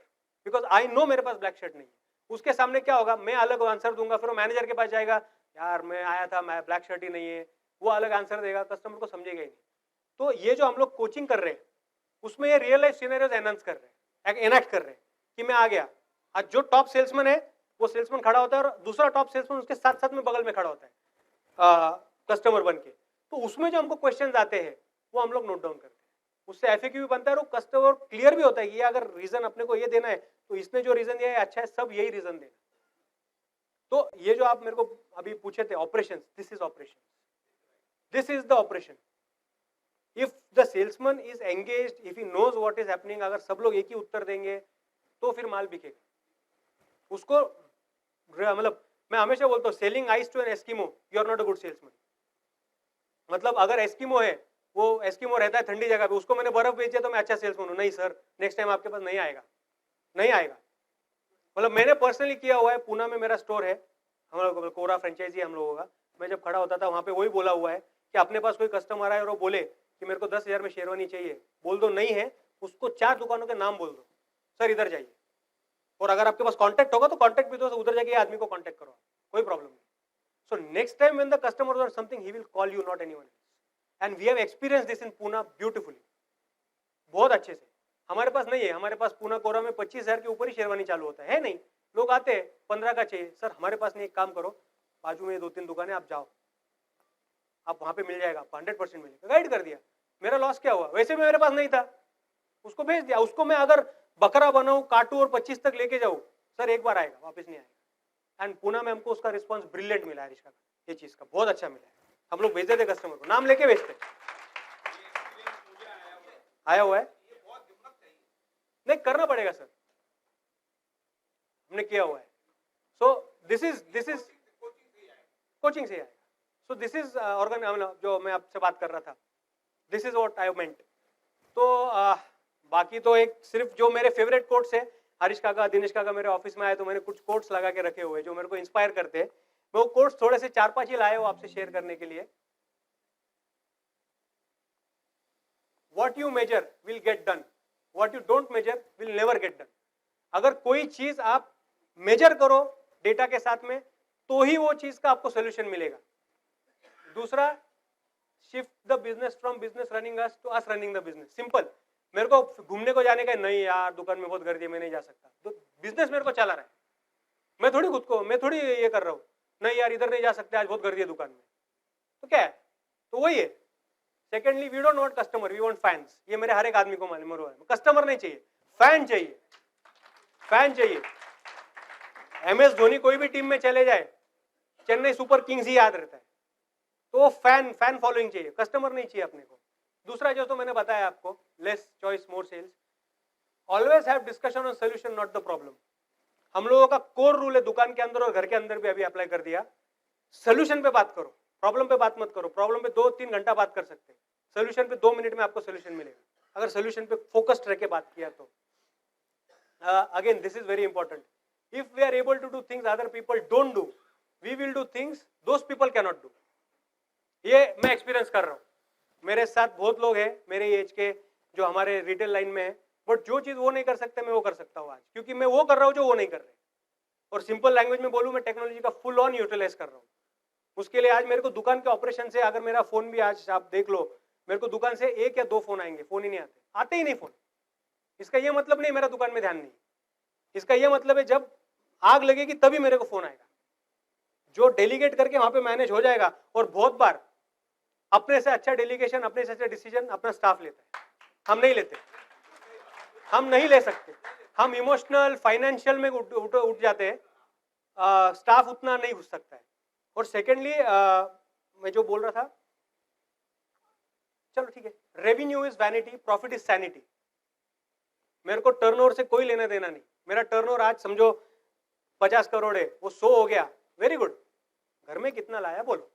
because I know मेरे पास ब्लैक शर्ट नहीं है। उसके सामने क्या होगा, मैं अलग आंसर दूंगा, फिर वो मैनेजर के पास जाएगा, यार मैं आया था, मैं ब्लैक शर्ट ही नहीं है, वो अलग आंसर देगा, कस्टमर को समझेगा ही नहीं। तो ये जो हम लोग कोचिंग कर रहे हैं उसमें ये रियल लाइफ सिनेरियोज एनहांस कर रहे हैं, एनैक्ट कर रहे हैं कि मैं आ गया, आज जो टॉप सेल्समैन है वो सेल्समैन खड़ा होता है और दूसरा टॉप सेल्समैन उसके साथ साथ में बगल में खड़ा होता है कस्टमर बन के, तो उसमें जो हमको क्वेश्चंस आते हैं वो हम लोग नोट डाउन करते हैं, उससे एफएक्यू भी बनता है और कस्टमर क्लियर भी होता है कि ये अगर रीजन अपने को ये देना है तो इसने जो रीजन दिया है अच्छा है, सब यही रीजन देना। तो ये जो आप मेरे को अभी पूछे थे operation, this is operation, this is the operation. If the salesman is engaged, if he knows what is happening, अगर सब लोग एक ही उत्तर देंगे तो फिर माल बिकेगा। उसको मतलब मैं हमेशा बोलता हूँ, selling ice to an Eskimo, you are not a good salesman. मतलब अगर एस्किमो है, वो एस्किमो रहता है ठंडी जगह पे, उसको मैंने बर्फ बेची तो मैं अच्छा सेल्समैन हूँ, नहीं सर, नेक्स्ट टाइम आपके पास नहीं आएगा, नहीं आएगा। मतलब मैंने पर्सनली किया हुआ है, पूना में मेरा स्टोर है, हम लोग कोरा फ्रेंचाइजी हम लोगों का, मैं जब खड़ा होता था वहां पे वही बोला हुआ है कि अपने पास कोई कस्टमर आए और वो बोले कि मेरे को 10,000 में शेरवानी चाहिए, बोल दो नहीं है, उसको 4 दुकानों के नाम बोल दो, सर इधर जाइए, और अगर आपके पास कॉन्टैक्ट होगा तो कॉन्टैक्ट भी दो, उधर जाके आदमी को कॉन्टैक्ट करो, कोई प्रॉब्लम नहीं। So next time when the customer wants something he will call you, not anyone else, and we have experience this in Poona beautifully, बहुत अच्छे से। हमारे पास नहीं है, हमारे पास पूना कोरा में 25,000 के ऊपर ही शेरवानी चालू होता है नहीं, लोग आते हैं 15 का चाहिए, सर हमारे पास नहीं, एक काम करो बाजू में 2-3 दुकानें आप जाओ, आप वहां पे मिल जाएगा, आपको 100% मिलेगा, गाइड कर दिया। मेरा लॉस क्या हुआ, वैसे भी मेरे पास नहीं था, उसको भेज दिया, उसको मैं अगर बकरा बनाऊं, काटू और 25 तक लेके जाऊं, सर एक बार आएगा, वापस नहीं आएगा। एंड पुणे में हमको उसका रिस्पॉन्स ब्रिलियंट मिला है, रिश्का का ये चीज का बहुत अच्छा मिला है, हम लोग भेज देते कस्टमर को, नाम लेके भेजते, आया हुआ है, नहीं करना पड़ेगा सर, हमने किया हुआ है। सो दिस इज कोचिंग से आएगा। सो दिस इज ऑर्गन, जो मैं आपसे बात कर रहा था, दिस इज व्हाट आई मेंट। तो बाकी तो एक सिर्फ जो मेरे फेवरेट कोट्स है, हरीश काका, दिनेश काका मेरे ऑफिस में आए तो मैंने कुछ कोट्स लगा के रखे हुए जो मेरे को इंस्पायर करते हैं, मैं वो कोट्स थोड़े से 4-5 ही लाए हो आपसे शेयर करने के लिए। What you measure will get done, what you don't measure will never get done। अगर कोई चीज आप मेजर करो डेटा के साथ में तो ही वो चीज का आपको सोल्यूशन मिलेगा। दूसरा, shift the business from business running us to us running the business. Simple, मेरे को घूमने को जाने का नहीं यार, दुकान में बहुत गर्दी है, मैं नहीं जा सकता, तो बिजनेस मेरे को चला रहा है, मैं थोड़ी ये कर रहा हूँ, नहीं यार इधर नहीं जा सकते, आज बहुत गर्दी है दुकान में, तो क्या है, तो वही है। Secondly, we don't want customer, we want fans. ये मेरे हर एक आदमी को मालूम है, कस्टमर नहीं चाहिए, फैन चाहिए, फैन चाहिए। MS धोनी कोई भी टीम में चले जाए, चेन्नई सुपर किंग्स ही याद रहता है, तो फैन फॉलोइंग चाहिए, कस्टमर नहीं चाहिए अपने को। दूसरा जो तो मैंने बताया आपको, less choice more sales, always have discussion on solution not the problem. हम लोगों का कोर रूल है दुकान के अंदर और घर के अंदर भी, अभी अप्लाई कर दिया, सोल्यूशन पे बात करो, प्रॉब्लम पे बात मत करो। प्रॉब्लम पे 2-3 घंटा बात कर सकते हैं, सोल्यूशन पे 2 मिनट में आपको सोल्यूशन मिलेगा, अगर सोल्यूशन पे फोकस्ड रह के बात किया तो। Again this is very important, if we are able to do things other people don't do, we will do things those people can not do. ये मैं एक्सपीरियंस कर रहा हूँ, मेरे साथ बहुत लोग हैं मेरे एज के जो हमारे रिटेल लाइन में है, बट जो चीज वो नहीं कर सकते मैं वो कर सकता हूँ आज, क्योंकि मैं वो कर रहा हूँ जो वो नहीं कर रहे। और सिंपल लैंग्वेज में बोलूँ, मैं टेक्नोलॉजी का फुल ऑन यूटिलाइज कर रहा हूँ। उसके लिए आज मेरे को दुकान के ऑपरेशन से, अगर मेरा फोन भी आज आप देख लो, मेरे को दुकान से 1 या 2 फोन आएंगे, फोन ही नहीं आते ही नहीं फोन। इसका ये मतलब नहीं मेरा दुकान में ध्यान नहीं, इसका ये मतलब है जब आग लगेगी तभी मेरे को फोन आएगा, जो डेलीगेट करके वहां पे मैनेज हो जाएगा। और बहुत बार अपने से अच्छा डेलीगेशन, अपने से अच्छा डिसीजन अपना स्टाफ लेता है, हम नहीं लेते, हम नहीं ले सकते, हम इमोशनल फाइनेंशियल में उठ जाते हैं, स्टाफ उतना नहीं घुस सकता है। और सेकेंडली, मैं जो बोल रहा था, चलो ठीक है, revenue is vanity, profit is sanity. मेरे को टर्नओवर से कोई लेना देना नहीं, मेरा टर्नओवर आज समझो 50 करोड़ है, वो 100 हो गया, वेरी गुड, घर में कितना लाया बोलो,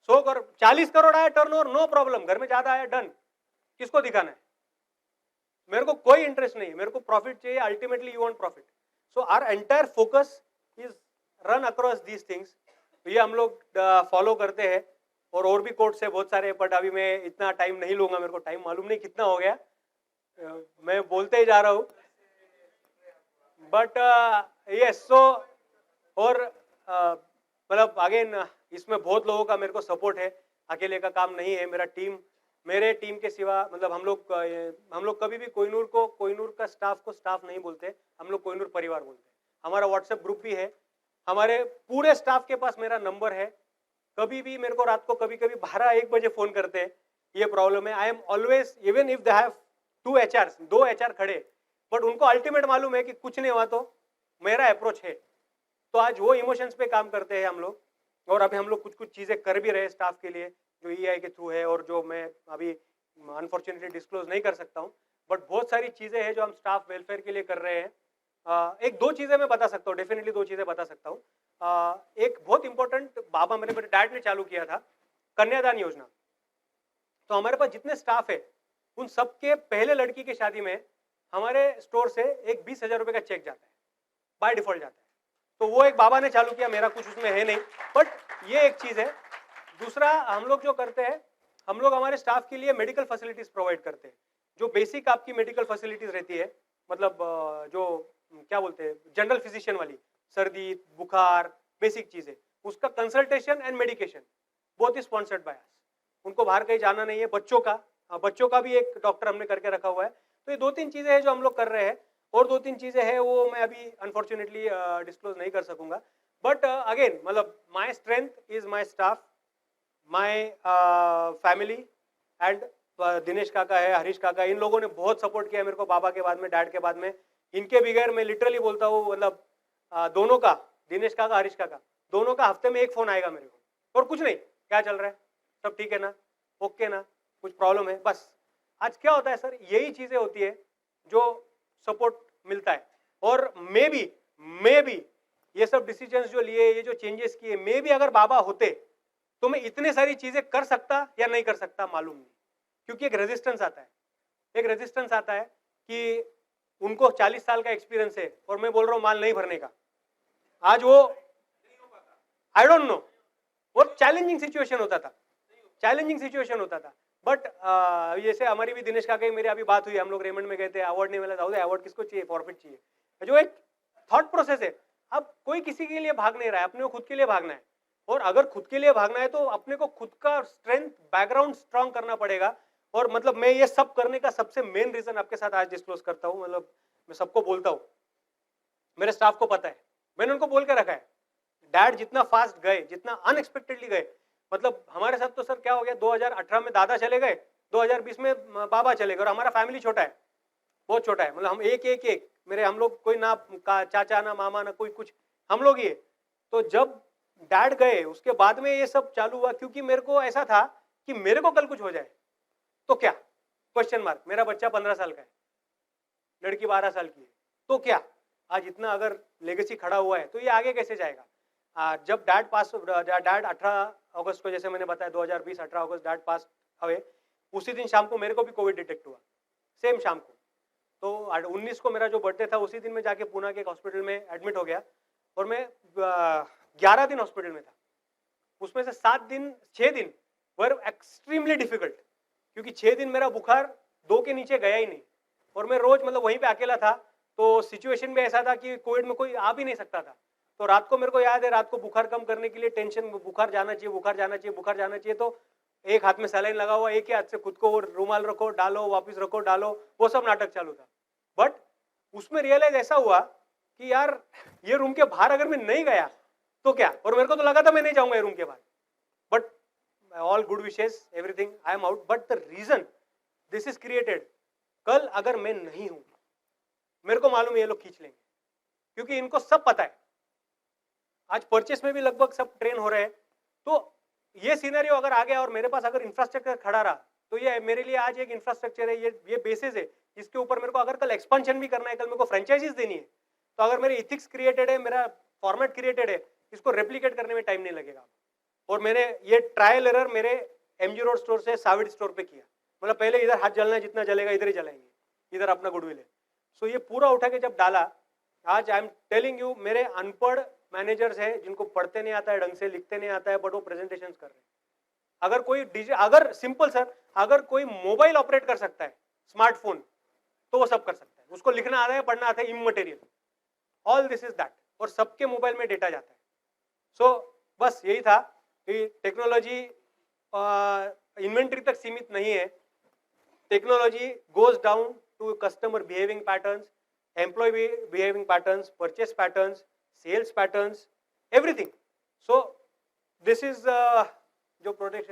100 करोड़ 40 करोड़ आया टर्नओवर, नो प्रॉब्लम, घर में ज्यादा आया, डन, किसको दिखाना है, मेरे को कोई इंटरेस्ट नहीं, मेरे को प्रॉफिट चाहिए, ultimately you want profit. So our entire focus is run across these things, ये हम लोग फॉलो करते हैं। और भी कोट्स है बहुत सारे, बट अभी मैं इतना टाइम नहीं लूंगा, मेरे को टाइम मालूम नहीं कितना हो गया, मैं बोलते ही जा रहा हूँ, बट यस। सो और मतलब अगेन इसमें बहुत लोगों का मेरे को सपोर्ट है, अकेले का काम नहीं है, मेरा टीम, मेरे टीम के सिवा, मतलब हम लोग कभी भी कोहिनूर का स्टाफ को स्टाफ नहीं बोलते, हम लोग कोहिनूर परिवार बोलते हैं। हमारा व्हाट्सएप ग्रुप भी है, हमारे पूरे स्टाफ के पास मेरा नंबर है। कभी भी मेरे को रात को कभी कभी 12-1 बजे फोन करते हैं, ये प्रॉब्लम है। I am always, even if they have 2 HR, 2 HR खड़े, बट उनको अल्टीमेट मालूम है कि कुछ नहीं हुआ तो मेरा अप्रोच है। तो आज वो इमोशंस पे काम करते हैं हम लोग, और अभी हम लोग कुछ कुछ चीजें कर भी रहे हैं स्टाफ के लिए, जो EI के थ्रू है, और जो मैं अभी अनफॉर्चुनेटली डिस्क्लोज नहीं कर सकता हूँ, बट बहुत सारी चीजें हैं जो हम स्टाफ वेलफेयर के लिए कर रहे हैं। एक दो चीजें मैं बता सकता हूँ, डेफिनेटली 2 चीजें बता सकता हूँ। एक बहुत इंपॉर्टेंट बाबा मेरे डैड ने चालू किया था, कन्यादान योजना। तो हमारे पास जितने स्टाफ है उन सबके पहले लड़की की शादी में हमारे स्टोर से एक 20,000 रुपए का चेक जाता है, बाय डिफॉल्ट जाता है। तो वो एक बाबा ने चालू किया, मेरा कुछ उसमें है नहीं, बट ये एक चीज है। दूसरा, हम लोग जो करते हैं, हम लोग हमारे स्टाफ के लिए मेडिकल फैसिलिटीज प्रोवाइड करते हैं, जो बेसिक आपकी मेडिकल फैसिलिटीज रहती है, मतलब जो क्या बोलते हैं जनरल फिजिशियन वाली, सर्दी बुखार बेसिक चीजें, उसका consultation and medication both is sponsored by us. उनको बाहर कहीं जाना नहीं है। बच्चों का भी एक डॉक्टर हमने करके रखा हुआ है। तो ये 2-3 चीजें हैं जो हम लोग कर रहे हैं, और 2-3 चीजें हैं वो मैं अभी अनफॉर्चुनेटली डिस्क्लोज नहीं कर सकूंगा। बट अगेन, मतलब my strength is my staff, my family and Dinesh काका है, हरीश काका, इन लोगों ने बहुत सपोर्ट किया मेरे को, बाबा के बाद में, डैड के बाद में। इनके बगैर मैं लिटरली बोलता हूँ, मतलब दोनों का, दिनेश काका हरीश काका, दोनों का हफ्ते में एक फोन आएगा मेरे को, और कुछ नहीं, क्या चल रहा है, सब ठीक है ना, ओके ना, कुछ प्रॉब्लम है, बस। आज क्या होता है सर, यही चीजें होती है जो सपोर्ट मिलता है। और मे बी ये सब डिसीजंस जो लिए, ये जो चेंजेस किए, मे बी अगर बाबा होते तो मैं इतने सारी चीजें कर सकता या नहीं कर सकता मालूम नहीं, क्योंकि एक रेजिस्टेंस आता है कि उनको 40 साल का एक्सपीरियंस है, और मैं बोल रहा हूं माल नहीं भरने का। आज वो आई डोंट नो, वो चैलेंजिंग सिचुएशन होता था। बट जैसे हमारी भी दिनेश काका मेरी अभी बात हुई, हम लोग रेमंड में गए थे, अवार्ड नहीं मिला था, अवार्ड किसको चाहिए, फॉरफिट चाहिए, जो एक थॉट प्रोसेस है। अब कोई किसी के लिए भाग नहीं रहा है, अपने को खुद के लिए भागना है। और अगर खुद के लिए भागना है तो अपने को खुद का स्ट्रेंथ, बैकग्राउंड स्ट्रांग करना पड़ेगा। और मतलब मैं ये सब करने का सबसे मेन रीजन आपके साथ आज डिस्क्लोज करता हूं, मतलब मैं सबको बोलता हूं, मेरे स्टाफ को पता है, मैंने उनको बोल के रखा है, डैड जितना फास्ट गए, जितना अनएक्सपेक्टेडली गए, मतलब हमारे साथ तो सर क्या हो गया, 2018 में दादा चले गए, 2020 में बाबा चले गए, और हमारा फैमिली छोटा है, बहुत छोटा है, मतलब हम एक मेरे, हम लोग कोई ना चाचा ना मामा ना कोई कुछ, हम लोग ये। तो जब डैड गए उसके बाद में ये सब चालू हुआ, क्योंकि मेरे को ऐसा था कि मेरे को कल कुछ हो जाए तो क्या, क्वेश्चन मार्क। मेरा बच्चा 15 साल का है, लड़की 12 साल की है, तो क्या, आज इतना अगर लेगेसी खड़ा हुआ है तो ये आगे कैसे जाएगा। जब डैड 18 अगस्त को, जैसे मैंने बताया 2020 18 अगस्त डैड पास हुए, उसी दिन शाम को मेरे को भी कोविड डिटेक्ट हुआ, सेम शाम को। तो 19 को मेरा जो बर्थडे था, उसी दिन मैं जाके पुणे के एक हॉस्पिटल में एडमिट हो गया, और मैं 11 दिन हॉस्पिटल में था। उसमें से 6 दिन वर एक्सट्रीमली डिफिकल्ट, क्योंकि 6 दिन मेरा बुखार 2 के नीचे गया ही नहीं, और मैं रोज मतलब वहीं पे अकेला था। तो सिचुएशन भी ऐसा था कि कोविड में कोई आ भी नहीं सकता था। तो रात को मेरे को याद है, रात को बुखार कम करने के लिए टेंशन, बुखार जाना चाहिए, तो एक हाथ में सलाइन लगा हुआ, एक ही हाथ से खुद को रुमाल रखो डालो, वापस रखो डालो, वो सब नाटक चालू था। बट उसमें रियलाइज ऐसा हुआ कि यार ये रूम के बाहर अगर मैं नहीं गया तो क्या, और मेरे को तो लगा था मैं नहीं जाऊंगा ये रूम के बाहर, but all good wishes, everything, I am out. But the reason this is created, कल अगर मैं नहीं हूं, मेरे को मालूम है ये लोग खींच लेंगे, क्योंकि इनको सब पता है। आज परचेस में भी लगभग सब ट्रेन हो रहे हैं। तो ये सिनेरियो अगर आ गया और मेरे पास अगर इंफ्रास्ट्रक्चर खड़ा रहा, तो ये मेरे लिए आज एक इंफ्रास्ट्रक्चर है, ये बेसिस है, जिसके ऊपर मेरे को अगर कल एक्सपेंशन भी करना है, कल मेरे को फ्रेंचाइजीज देनी है, तो अगर मेरे इथिक्स क्रिएटेड है, मेरा फॉर्मेट क्रिएटेड है, इसको रेप्लिकेट करने में टाइम नहीं लगेगा। और मैंने ये ट्रायल एरर मेरे MG रोड स्टोर से साविड स्टोर पे किया, मतलब पहले इधर हाथ जलना है, जितना जलेगा इधर ही जलाएंगे, इधर अपना गुडविल है। सो ये पूरा उठा के जब डाला, आज आई एम टेलिंग यू, मेरे अनपढ़ मैनेजर्स हैं जिनको पढ़ते नहीं आता है ढंग से, लिखते नहीं आता है, बट वो प्रेजेंटेशंस कर रहे हैं। अगर सिंपल सर, अगर कोई मोबाइल ऑपरेट कर सकता है, स्मार्टफोन, तो वो सब कर सकता है। उसको लिखना आता है, पढ़ना आता है, immaterial, all this is that, और सबके मोबाइल में डेटा जाता है। सो बस यही था कि टेक्नोलॉजी इन्वेंट्री तक सीमित नहीं है, technology goes down to customer behaving patterns, employee behaving patterns, purchase patterns, sales patterns, everything. So this is जो प्रोडक्ट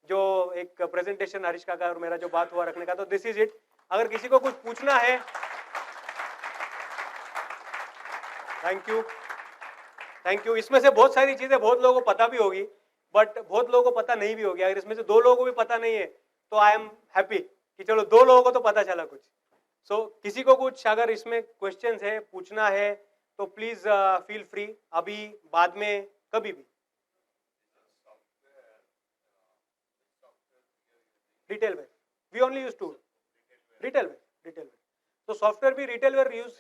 जो एक प्रेजेंटेशन हरीश काका और मेरा जो बात हुआ रखने का, तो दिस इज इट. अगर किसी को कुछ पूछना है, थैंक यू. इसमें से बहुत सारी चीजें बहुत लोगों को पता भी होगी, बट बहुत लोगों को पता नहीं भी होगी. अगर इसमें से 2 लोगों को भी पता नहीं है तो आई एम हैप्पी कि चलो 2 लोगों को तो पता चला कुछ. सो किसी को कुछ अगर इसमें क्वेश्चंस है, पूछना है, तो प्लीज फील फ्री, अभी, बाद में, कभी भी. Retail ware, we only use to retail ware. तो सॉफ्टवेयर भी रिटेल वेयर यूज.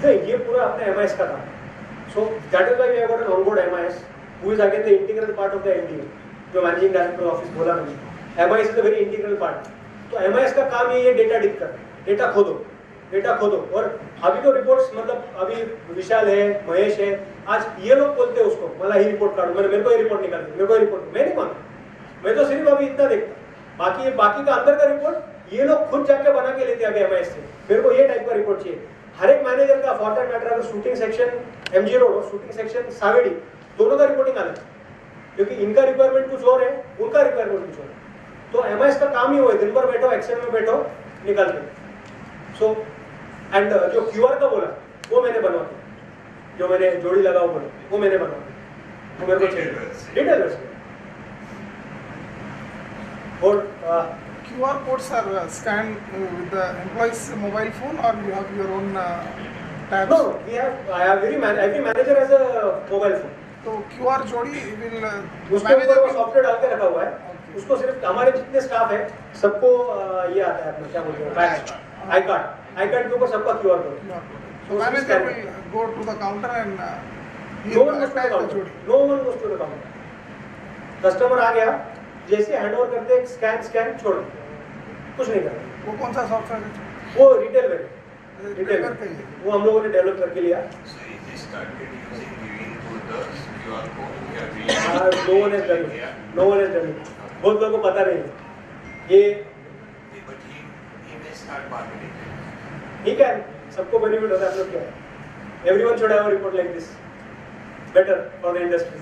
ये पूरा अपने MIS का था. So that is why we have got an onboard MIS, who is again the integral part of the MDO. जो managing director office बोला मैंने, MIS is a very integral part. तो MIS का काम ये डेटा डिक कर, data खोदो. और अभी तो रिपोर्ट्स, मतलब अभी विशाल है, महेश है, आज ये लोग बोलते हैं उसको मला ही रिपोर्ट काढो, मेरे को ये रिपोर्ट निकाल दे, मेरे को रिपोर्ट. मैं नहीं मानता, मैं तो सिर्फ अभी इतना देखता, बाकी का अंदर का रिपोर्ट ये लोग खुद जाके बना के लेते हैं अभी MIS से. मेरे को ये टाइप का रिपोर्ट चाहिए. हर एक मैनेजर का फॉर दैट मैटर, अगर शूटिंग सेक्शन MG रोड और शूटिंग सेक्शन सावेडी, दोनों का रिपोर्टिंग अलग है, क्योंकि इनका रिक्वायरमेंट कुछ और है, उनका रिक्वायरमेंट कुछ और है. तो MIS का काम ही वो है, दिन भर बैठो एक्सेल में बैठो, निकाल दो. सो एंड जो QR का बोला वो मैंने बनवा दिया, जो मैंने जोड़ी लगाओ बोला वो मैंने बनवा दिया, वो मेरे को चाहिए डिटेल्स. और QR codes are scanned with the employee's mobile phone, or you have your own tabs? No, I have every manager has a mobile phone. तो QR जोड़ी will उसके ऊपर वो सॉफ्टवेयर डाल के रखा हुआ है. उसको सिर्फ हमारे जितने स्टाफ है सबको ये आता है, अपना क्या बोलते हैं, बैच, आई कार्ड के ऊपर सबका QR code. So manager will go to the counter and no one goes to the counter. Customer आ गया, जैसे हैंड ओवर करते हैं, स्कैन छोड़, कुछ नहीं करते. वो कौन सा सॉफ्टवेयर है? वो रिटेल वेयर, वो हम लोगों ने डेवलप करके लिया. No one has done it. बहुत लोगों को पता नहीं ये. ठीक है, सबको बेनिफिट होता है. आप लोग क्या, everyone should have a report like this, better for the industry.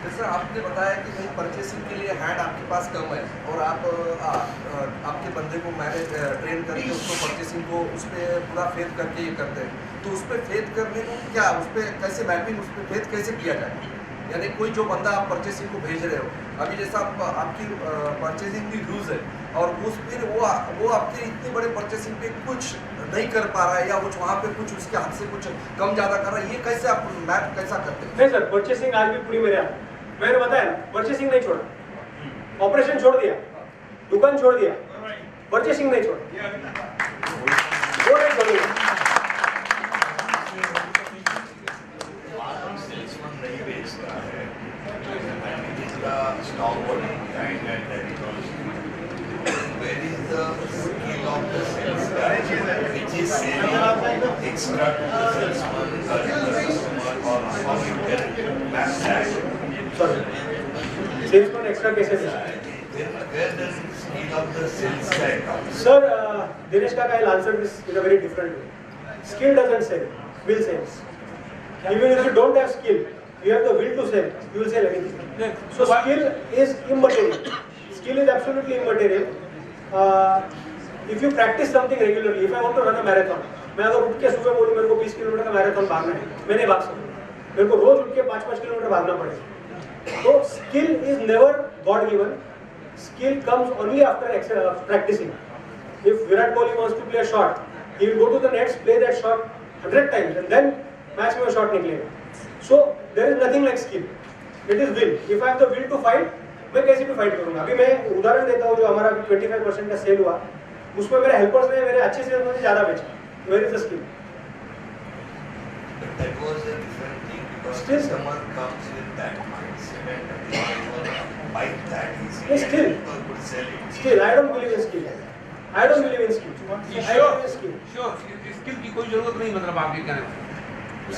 जैसे आपने बताया कि भाई परचेसिंग के लिए हैंड आपके पास कम है, और आप आपके बंदे को मैनेज ट्रेन करके उसको परचेसिंग को उस पर पूरा फेथ करके ये करते हैं, तो उस पर फेथ करने को क्या, उस पर कैसे मैपिंग, उस पर फेथ कैसे किया जाए? यानी कोई जो बंदा आप परचेसिंग को भेज रहे हो, अभी जैसा आपकी परचेसिंग भी लूज है, और उस फिर वो आपके इतने बड़े परचेसिंग पे कुछ नहीं कर पा रहा है, या कुछ वहाँ पे कुछ उसके हाथ से कुछ कम ज़्यादा कर रहा है, ये कैसे आप मैप कैसा करते हैं? नहीं सर, परचेसिंग आज भी पूरी मेरे हाथ. मैंने बताया ना, परचेसिंग नहीं छोड़ा, ऑपरेशन छोड़ दिया, दुकान छोड़ दिया, परचेसिंग नहीं छोड़ा, वो नहीं छोड़ूंगा. सेल्समैन एक्स्ट्रा कैसे दे? सर, दिनेश का I'll answer this in a very different way. Skill doesn't sell, will sells. Even if you don't have skill, you have the will to sell, you will sell anything. So skill is immaterial. Skill is absolutely immaterial. If you practice something regularly, if I want to run a marathon, मैं अगर उठ के सुबह बोलूँ मेरे को 20 kilometre का marathon भागना है, मैं नहीं भाग सकता. मेरे को रोज उठ के 5-5 किलोमीटर भागना पड़ेगा. So skill is never God given. Skill comes only after practicing. If Virat Kohli wants to play a shot, he will go to the nets, play that shot 100 times, and then match में shot निकलेगा. So there is nothing like skill. It is will. If I have the will to fight, मैं कैसे भी fight करूँगा. अभी मैं उदाहरण देता हूँ, जो हमारा 25% का सेल हुआ, उसमें मेरे हेल्पर्स ने मेरे अच्छे सेल्स में ज़्यादा बेचा. Where is the skill? was a different thing because Still, sir. customer comes with that mindset and they don't buy that easily. Yes, still. And people could sell it. Still, I don't believe in skill. I don't believe in skill. ये I believe in skill. Sure skill की कोई जरूरत नहीं मतलब आपके कहने में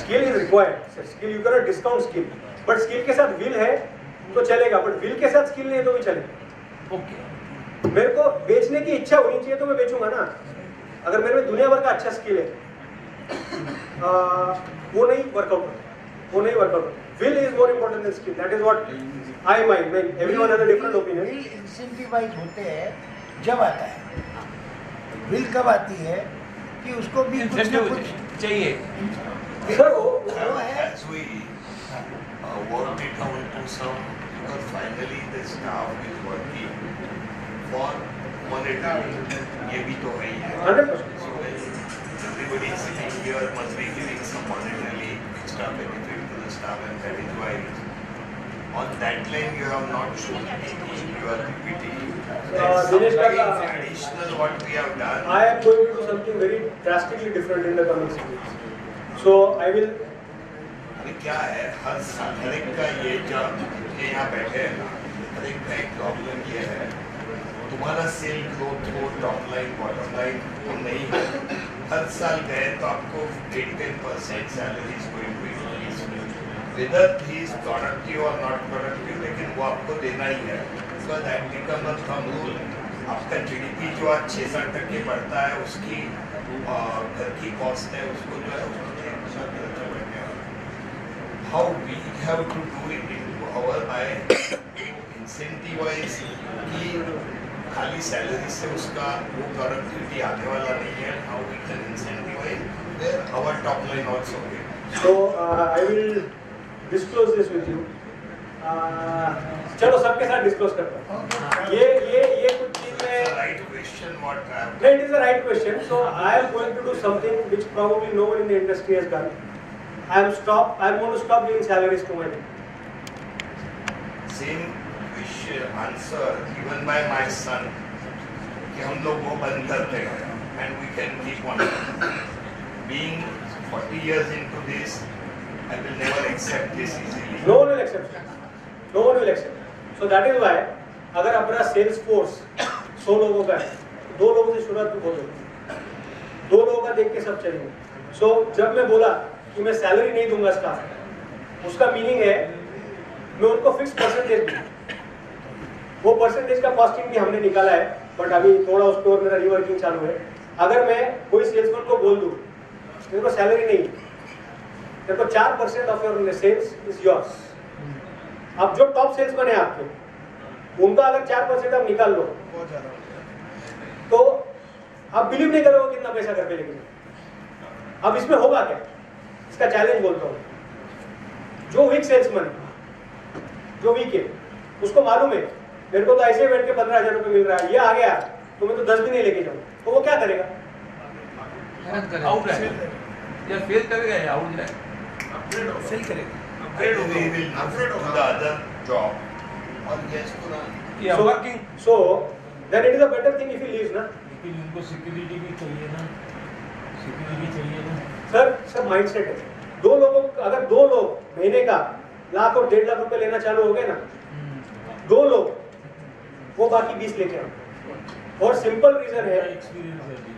Skill is required. Skill you cannot discount skill. But skill के साथ will है तो चलेगा. But will के साथ skill नहीं है तो भी चलेगा. ओके मेरे को बेचने की इच्छा होनी चाहिए तो मैं बेचूंगा ना. अगर मेरे में दुनिया भर का अच्छा स्किल है वो नहीं वर्कआउट वो नहीं workout. Will is more important than skill. That is what I mind. Everyone has a different opinion. Will incentivize होते हैं जब आता है. विल कब आती है कि उसको भी कुछ ना इंसेंटिव कुछ चाहिए सर वो As we worked it out to some, because finally the staff is working for monetary. ये भी तो है ही है. 100%. So everybody is sitting here must be giving some monetary extra benefit to the staff, and that is why on that line you have not shown anything. You are repeating. There's Dinesh something Kaka, additional what we have done. I am going to do something very drastically different in the coming 6 weeks. So I will. अरे क्या है हर साल हर एक का ये जब ये यहाँ बैठे हैं ना हर एक का एक प्रॉब्लम ये है तुम्हारा सेल ग्रोथ हो टॉप लाइन बॉटम लाइन तो नहीं है हर साल गए तो आपको 8-10% salary is going to increase whether he is productive और नॉट प्रोडक्टिव लेकिन वो आपको देना ही है because that become a thumb rule आपका जीडीपी जो आज 6-7% बढ़ता है उसकी घर की कॉस्ट है उसको जो है how we have to do it in our by incentivize कि खाली सैलरी से उसका वो प्रोडक्टिविटी आने वाला नहीं है how we can incentivize where our top line also will. So I will disclose this with you. चलो सबके साथ disclose करता हूँ. ये कुछ चीज It's में. a right question what I have. No, it is the right question. So I am going to do something which probably no one in the industry has done. I am going to stop giving salaries to my people. Same question answer given by my son कि हम लोग वो बंद करते हैं and we can keep on being 40 years into this I will never accept this easily. No one will accept it. No one will accept it. So that is why अगर अपना sales force 100 लोगों का है 2 लोगों से शुरुआत बहुत होगी 2 लोगों का देख के सब चलेंगे. So जब मैं बोला कि मैं सैलरी नहीं दूंगा स्टाफ उसका मीनिंग है मैं उनको फिक्स परसेंटेज दूँ. वो परसेंटेज का कॉस्टिंग भी हमने निकाला है बट अभी थोड़ा उस पर मेरा रिवर्किंग चालू है. अगर मैं कोई सेल्समैन को बोल दूँ मेरे को सैलरी नहीं मेरे को 4% of your sales is yours. अब जो टॉप सेल्समैन है आपके उनका अगर 4% आप निकाल लो तो आप बिलीव नहीं करोगे कितना पैसा घर पे लेके. अब इसमें होगा क्या इसका चैलेंज बोलता हूँ. जो वीक सेल्समैन जो वीक है उसको मालूम है मेरे को तो ऐसे बैठ के 15,000 रुपये मिल रहा है ये आ गया तो मैं तो 10 भी नहीं लेके जाऊँ तो वो क्या करेगा. मेहनत करेगा आउट रहेगा या फेल करेगा या आउट जाएगा सेल करेगा. Either we will move to the other job or yes to run. या So- working So then it is a better thing if he leaves ना. लेकिन उनको सिक्योरिटी भी चाहिए ना सर माइंडसेट है. 2 लोगों अगर 2 लोग महीने का 1 लाख और 1.5 लाख रुपए लेना चालू हो गए ना 2 लोग वो बाकी 20 लेके आओ. और सिंपल रीजन है एक्सपीरियंस है जी.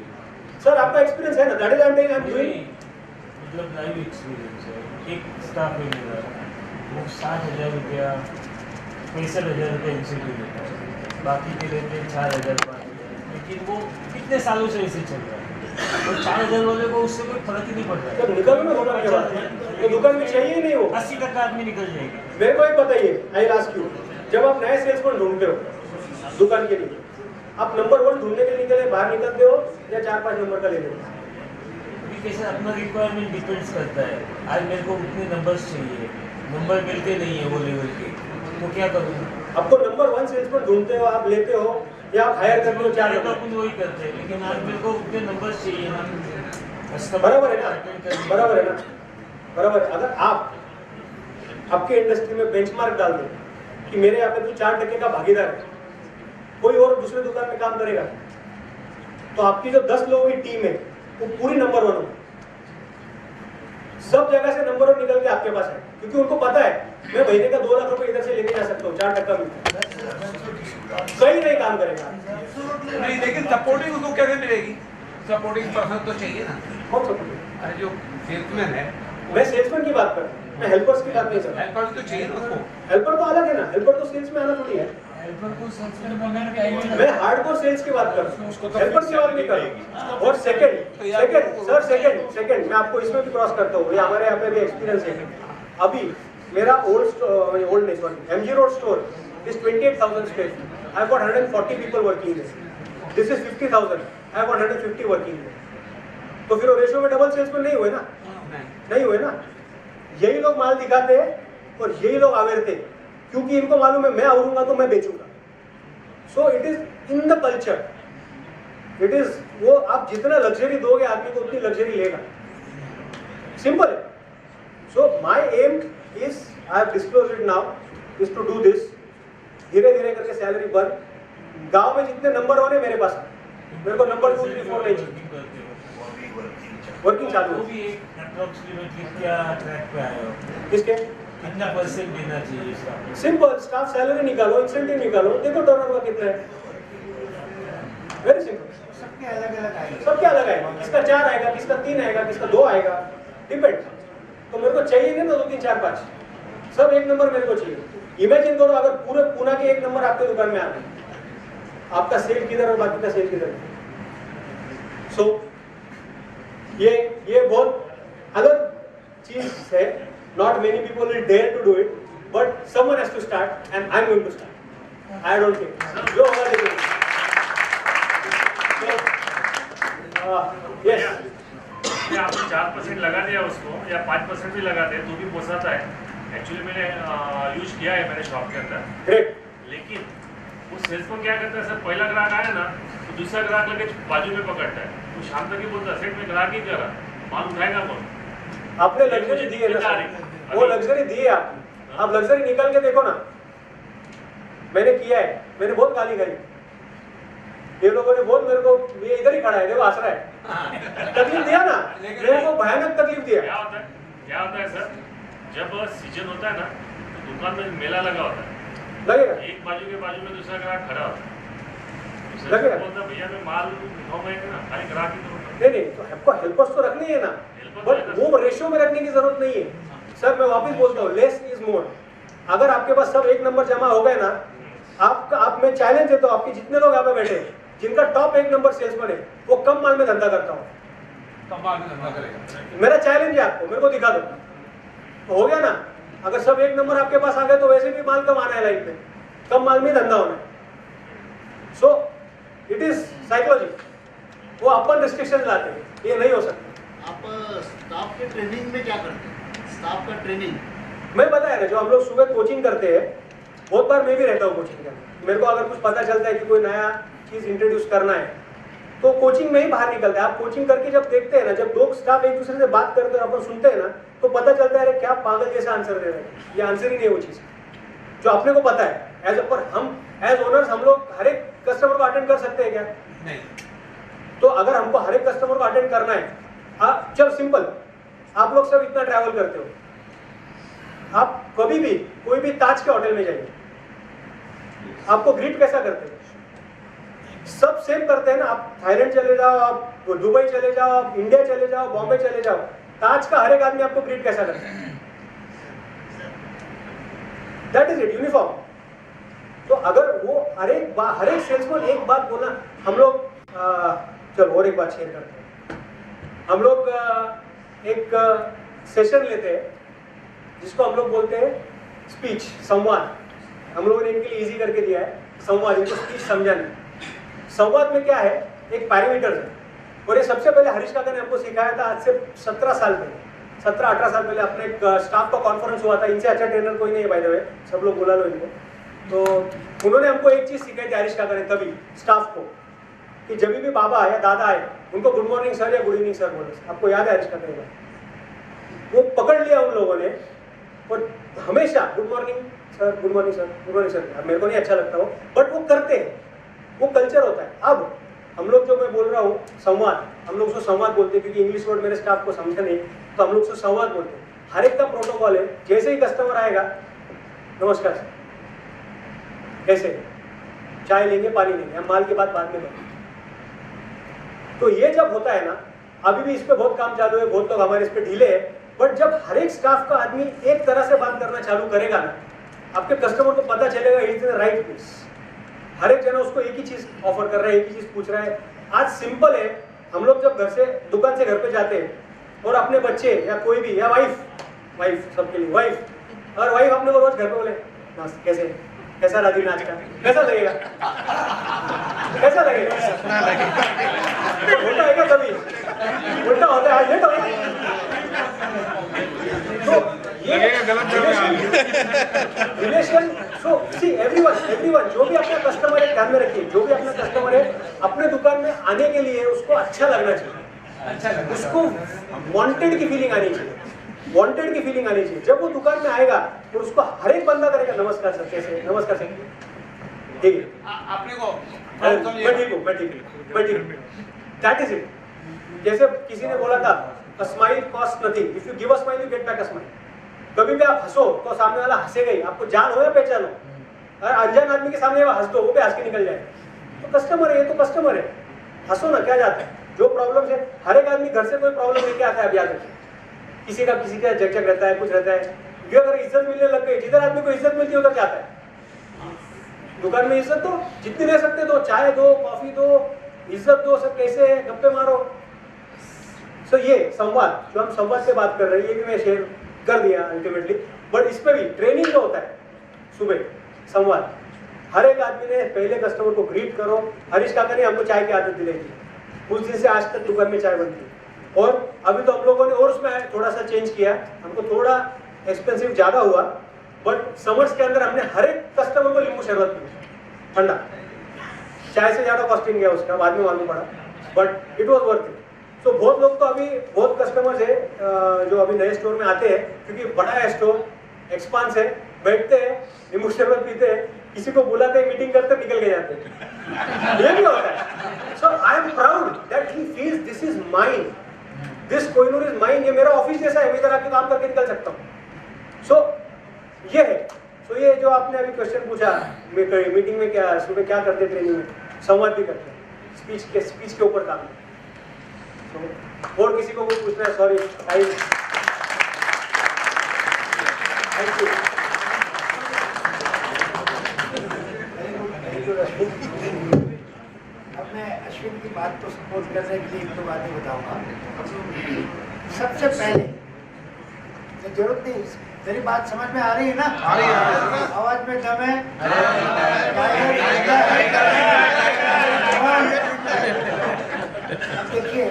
सर आपका एक्सपीरियंस है ना that is I am doing. मतलब लाइव एक्सपीरियंस है. एक स्टाफ है मेरा वो 60,000 रुपया 65,000 रुपये इंसेंटिव लेता है बाकी के लेते हैं 4,000 5,000 लेकिन वो कितने सालों से ऐसे चल रहा है और 4,000 वाले को उससे कोई फर्क ही नहीं पड़ रहा जब निकलो ना दुकान के बाद तो दुकान में चाहिए ही नहीं वो. 80% आदमी निकल जाएगी. मेरे को एक बताइए आई आस्क यू जब आप नए सेल्समैन ढूंढते हो दुकान के लिए आप नंबर 1 ढूंढने के लिए बाहर निकलते हो या 4-5 नंबर का ले लेते हो. अभी कैसे अपना रिक्वायरमेंट डिपेंड्स करता है. आज मेरे को उतने नंबर्स चाहिए नंबर मिलते नहीं है वो लेवल के तो क्या करूँ. आपको नंबर 1 सेल्समैन ढूंढते हो आप लेते हो या आप हायर करते हो 4 तो नंबर. अपन वही करते हैं लेकिन आज मेरे को उतने नंबर्स चाहिए ना. बराबर है ना बराबर है ना बराबर. अगर आप आपके इंडस्ट्री में बेंचमार्क डाल दें कि मेरे यहाँ पे तो 4% का भागीदार है कोई और दूसरे दुकान में काम करेगा तो आपकी जो 10 लोगों की टीम है वो पूरी नंबर 1 होगी. सब जगह से नंबर वन निकल के आपके पास है, क्योंकि उनको पता है मैं महीने का 2 लाख रुपए इधर से लेके जा सकता हूँ, 4% मिलता है, कहीं नहीं काम करेगा। नहीं, लेकिन सपोर्टिंग उसको कैसे मिलेगी? सपोर्टिंग पर्सन तो चाहिए ना। कौन सपोर्टिंग? अरे जो सेल्समैन है, मैं सेल्समैन की बात कर रहा हूँ, मैं हेल्पर्स की बात नहीं कर रहा। हेल्पर तो चाहिए ना उसको। हेल्पर तो अलग है ना, हेल्पर तो सेल्स में आना थोड़ी है। मैं हार्डकोर सेल्स की बात कर रहा हूँ, हेल्पर की बात नहीं कर रहा हूँ। और सेकंड मैं आपको इसमें भी क्रॉस करता हूँ, ये हमारे यहाँ पे भी एक्सपीरियंस है। अभी मेरा ओल्ड नहीं sorry MG road store is 28,000 square feet, I have got 140 people working there, this is 50,000, I have 150 working there. तो फिर वो रेशियो में डबल सेल्स में नहीं हुए ना, नहीं हुए ना। यही लोग माल दिखाते हैं और यही लोग आवेरते हैं, क्योंकि इनको मालूम है मैं आवरूंगा तो मैं बेचूंगा। So it is in the culture, it is वो आप जितना लग्जरी दोगे आदमी को उतनी लग्जरी लेगा, सिंपल है। So my aim is I have disclosed it now is to do this, धीरे धीरे करके सैलरी बढ़। गांव में जितने नंबर वन है मेरे पास, मेरे को नंबर 2, 3, 4 नहीं चाहिए, वर्किंग चालू वो है। भी एक अप्रोक्सीमेटली क्या ट्रैक पे आए हो, किसके? कितना परसेंट देना चाहिए इसका? सिंपल, स्टाफ सैलरी निकालो, इंसेंटिव निकालो, देखो टर्नओवर कितना है, वेरी सिंपल। सबके अलग अलग आएंगे। सबके अलग आएगा, किसका 4 आएगा, किसका 3 आएगा, किसका 2 आएगा, डिपेंड। तो मेरे को चाहिए नहीं ना 2, 3, 4, 5, सब एक नंबर मेरे को चाहिए। इमेजिन करो अगर पूरे पूना के एक नंबर आपके दुकान में आ गए, आपका सेल किधर और बाकी का सेल किधर। सो ये बहुत अलग चीज है। Not many people will dare to do it, but someone has to start, and I'm going to start. I don't care. जो होगा देखो। Yes. ये आपने 4% लगा दिया उसको या 5% भी लगा दे तो भी पोसाता है। एक्चुअली मैंने यूज किया है मेरे शॉप के अंदर। Great. लेकिन वो सेल्समैन क्या करता है सर, पहला ग्राहक आया ना तो दूसरा ग्राहक लगे बाजू में पकड़ता है, वो शाम तक ही बोलता है सेठ में ग्राहक ही करा, माल उठाएगा कौन? आपने लग्जरी दी है ना सर, वो लग्जरी दी है आपने, आप लग्जरी निकाल के देखो ना। मैंने किया है, मैंने बहुत गाली खाई, ये लोगों ने बहुत मेरे को, ये इधर ही खड़ा है देखो हंस रहा है, तकलीफ दिया ना, मेरे को भयानक तकलीफ दिया। क्या होता है सर, जब सीजन होता है ना तो दुकान में मेला लगा होता है, लगेगा एक बाजू के बाजू में दूसरा ग्राहक खड़ा होता है, लगेगा। बोलता है भैया मैं माल उठाऊंगा ना, खाली ग्राहक ही तो नहीं तो आपको हेल्पर्स तो रखनी है ना, बट वो रेशियो में रखने की जरूरत नहीं है सर। मैं वापस बोलता हूँ, लेस इज मोर। अगर आपके पास सब एक नंबर जमा हो गए ना, आप मैं चैलेंज देता हूँ, आपके जितने लोग यहाँ पे बैठे जिनका टॉप 1 नंबर सेल्समैन है, वो कम माल में धंधा करता हूँ, कमाल में धंधा करेगा। मेरा चैलेंज है आपको, मेरे को दिखा दो तो हो गया ना। अगर सब 1 नंबर आपके पास आ गए तो वैसे भी माल कम आना है लाइफ में, कम माल में धंधा होना है। सो इट इज साइकोलॉजी, वो अपन रिस्ट्रिक्शन लाते हैं, ये नहीं हो सकता। आप स्टाफ के ट्रेनिंग में क्या करते हैं? स्टाफ का ट्रेनिंग मैं बताया ना, जो हम लोग सुबह कोचिंग करते हैं, बहुत बार मैं भी रहता हूँ कोचिंग के अंदर। मेरे को अगर कुछ पता चलता है कि कोई नया चीज इंट्रोड्यूस करना है तो कोचिंग में ही बाहर निकलता है। आप कोचिंग करके जब देखते हैं ना, जब लोग स्टाफ एक दूसरे से बात करते हैं, अपन सुनते हैं ना, तो पता चलता है अरे क्या पागल जैसा आंसर दे रहे हैं, ये आंसर ही नहीं है वो चीज जो अपने को पता है। एज पर हम एज ओनर्स हम लोग हर एक कस्टमर को अटेंड कर सकते हैं क्या? नहीं। तो अगर हमको हर एक कस्टमर को अटेंड करना है, चल सिंपल, आप लोग सब इतना ट्रैवल करते हो, आप कभी भी कोई भी ताज के होटल में जाइए, आपको ग्रीट कैसा करते हैं? सब सेम करते हैं ना। आप थाईलैंड चले जाओ, आप दुबई चले जाओ, आप इंडिया चले जाओ, बॉम्बे चले जाओ, ताज का हर एक आदमी आपको ग्रीट कैसा करता है? That is it, uniform. तो अगर वो हर एक सेल्समैन एक बात बोला, हम लोग चलो और एक बात शेयर करते हैं। हम लोग एक सेशन लेते हैं जिसको हम लोग बोलते हैं स्पीच, संवाद। हम लोगों ने इनके लिए इजी करके दिया है संवाद, इनको स्पीच समझा नहीं। संवाद में क्या है, एक पैरामीटर है, और ये सबसे पहले हरीश काका ने हमको सिखाया था आज से 17 साल पहले, 17-18 साल पहले। अपने एक स्टाफ का कॉन्फ्रेंस हुआ था, इनसे अच्छा ट्रेनर कोई नहीं है बाय द वे, सब लोग बुला लो इनको। तो उन्होंने हमको एक चीज सिखाई थी हरीश काका ने तभी स्टाफ को, कि जब भी बाबा आए, दादा आए, उनको गुड मॉर्निंग सर या गुड इवनिंग सर बोले। आपको याद है हरीश काका का? वो पकड़ लिया उन लोगों ने, और हमेशा good morning sir, good morning sir, good morning sir. मेरे को नहीं अच्छा लगता वो, बट वो करते हैं, वो कल्चर होता है। अब हम लोग जो मैं बोल रहा हूँ संवाद, हम लोग उसको संवाद बोलते हैं क्योंकि इंग्लिश वर्ड मेरे स्टाफ को समझा नहीं। तो हम लोग से संवाद बोलते हैं। हर एक का प्रोटोकॉल है, जैसे ही कस्टमर आएगा नमस्कार सर, कैसे, चाय लेंगे पानी लेंगे, हम माल की बात बाद में करेंगे। तो ये जब होता है ना, अभी भी इस पे बहुत काम चालू है, बहुत लोग हमारे इस पे ढीले हैं, बट जब हर एक स्टाफ का आदमी एक तरह से बात करना चालू करेगा ना, आपके कस्टमर को पता चलेगा इज द राइट प्लेस। हर एक जना उसको एक ही चीज ऑफर कर रहा है, एक ही चीज पूछ रहा है। आज सिंपल है, हम लोग जब घर से दुकान से घर पे जाते हैं और अपने बच्चे या कोई भी या वाइफ सबके लिए वाइफ, और वाइफ अपने को रोज घर पे बोले कैसा रहा दिन आज का, कैसा लगेगा, कैसा लगेगा, होता है क्या कभी, उल्टा होता है, ये तो रिलेशन। सो सी एवरीवन जो भी अपना कस्टमर है, ध्यान में रखिए, जो भी अपना कस्टमर है अपने दुकान में आने के लिए उसको अच्छा लगना चाहिए, उसको वांटेड की फीलिंग आनी चाहिए, वांटेड की फीलिंग आनी चाहिए। जब वो दुकान में आएगा तो उसको हर एक बंदा करेगा नमस्कार सर, कैसे, नमस्कार सर, ठीक है, आपने को मैं ठीक हूँ, दैट इज इट। जैसे किसी ने बोला था a smile costs nothing, if you give a smile you get back a smile। कभी भी आप हंसो तो सामने वाला हंसेगा ही, आपको जान हो या पहचान हो, अगर अनजान आदमी के सामने हंस दो वो भी हंस के निकल जाए, तो कस्टमर है, ये तो कस्टमर है, हंसो ना, क्या जाता है। जो प्रॉब्लम है, हर एक आदमी घर से कोई प्रॉब्लम लेके आता है, अब याद रखिए, किसी का झकझक रहता है, कुछ रहता है, ये अगर इज्जत मिलने लग गई, जिधर आदमी को इज्जत मिलती है उधर जाता है। दुकान में इज्जत दो, जितनी दे सकते दो, चाय दो, कॉफी दो, इज्जत दो, सब कैसे गप्पे मारो। सो ये संवाद, जो हम संवाद से बात कर रहे हैं, ये भी मैं शेयर कर दिया अल्टीमेटली, बट इस पे भी ट्रेनिंग जो होता है सुबह संवाद, हर एक आदमी ने पहले कस्टमर को ग्रीट करो। हरीश काका ने हमको चाय की आदत दिलाई थी, उस दिन से आज तक दुकान में चाय बनती है। और अभी तो हम लोगों ने और उसमें थोड़ा सा चेंज किया, हमको थोड़ा एक्सपेंसिव ज़्यादा हुआ, बट समर्स के अंदर हमने हर एक कस्टमर को नींबू शरबत दी, ठंडा, चाय से ज़्यादा कॉस्टिंग गया उसका, बाद में मालूम पड़ा, but it was worth it. तो बहुत लोग तो अभी बहुत कस्टमर्स है जो अभी नए स्टोर में आते हैं, क्योंकि बड़ा है स्टोर, एक्सपांस है, बैठते हैं, नींबू शरबत पीते हैं, किसी को बुलाते हैं, मीटिंग करते निकल के जाते हैं, ये भी होता है। So I am proud that he feels this is mine, this Kohinoor is mine, ये मेरा ऑफिस जैसा है, मैं इधर आके काम करके निकल सकता हूँ। सो ये है। सो ये जो आपने अभी क्वेश्चन पूछा, मीटिंग में क्या सुबह क्या करते, ट्रेनिंग में संवाद भी करते हैं, स्पीच के ऊपर काम है। और किसी को कुछ पूछना है? Sorry, thank you. अब मैं अश्विन की बात को सपोर्ट करने के लिए एक दो बातें बताऊंगा। सबसे पहले जरूरत नहीं, तेरी बात समझ में आ रही है ना? आ रही है। आवाज में दम है? देखिए,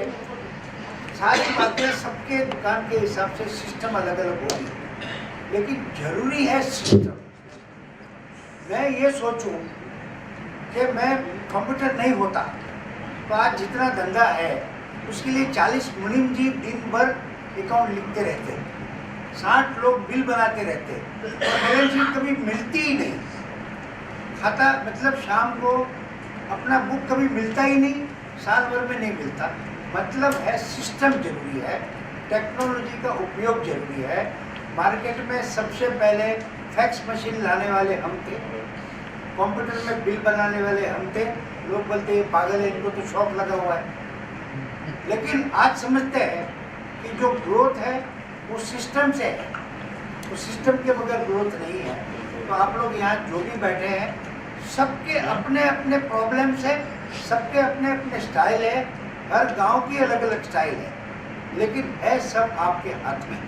सारी बातें सबके दुकान के हिसाब से सिस्टम अलग अलग होगी, लेकिन जरूरी है सिस्टम। मैं ये सोचूं कि मैं कंप्यूटर नहीं होता तो आज जितना धंधा है उसके लिए 40 मुनीम जी दिन भर अकाउंट लिखते रहते, 60 लोग बिल बनाते रहते, और बैलेंस शीट कभी मिलती ही नहीं, खाता मतलब शाम को अपना बुक कभी मिलता ही नहीं, साल भर में नहीं मिलता। मतलब है सिस्टम जरूरी है, टेक्नोलॉजी का उपयोग जरूरी है। मार्केट में सबसे पहले फैक्स मशीन लाने वाले हम थे, कंप्यूटर में बिल बनाने वाले हम थे। लोग बोलते हैं पागल है, इनको तो शौक लगा हुआ है, लेकिन आज समझते हैं कि जो ग्रोथ है वो सिस्टम से है, वो सिस्टम के बगैर ग्रोथ नहीं है। तो आप लोग यहाँ जो भी बैठे हैं, सबके अपने अपने प्रॉब्लम्स है, सबके अपने अपने स्टाइल है, हर गांव की अलग अलग स्टाइल है, लेकिन है सब आपके हाथ में।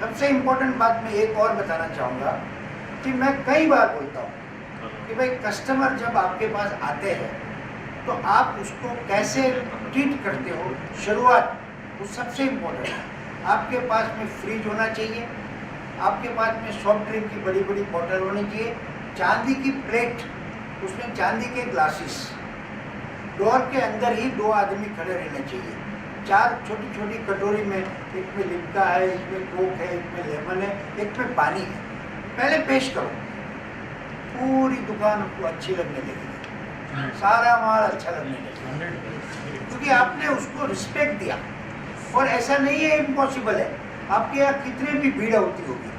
सबसे इम्पोर्टेंट बात मैं एक और बताना चाहूँगा कि मैं कई बार बोलता हूँ कि भाई कस्टमर जब आपके पास आते हैं तो आप उसको कैसे ट्रीट करते हो, शुरुआत वो सबसे इम्पोर्टेंट है। आपके पास में फ्रिज होना चाहिए, आपके पास में सॉफ्ट ड्रिंक की बड़ी बड़ी बॉटल होनी चाहिए, चांदी की प्लेट, उसमें चांदी के ग्लासेस, डोर के अंदर ही 2 आदमी खड़े रहने चाहिए, 4 छोटी छोटी कटोरी में, एक में लिम्का है, एक में कोक है, एक में लेमन है, एक में पानी है, पहले पेश करो। पूरी दुकान आपको अच्छी लगने लगेगी, सारा माल अच्छा लगने लगेगा, क्योंकि आपने उसको रिस्पेक्ट दिया। और ऐसा नहीं है इम्पॉसिबल है, आपके यहाँ कितनी भी भीड़ होती होगी,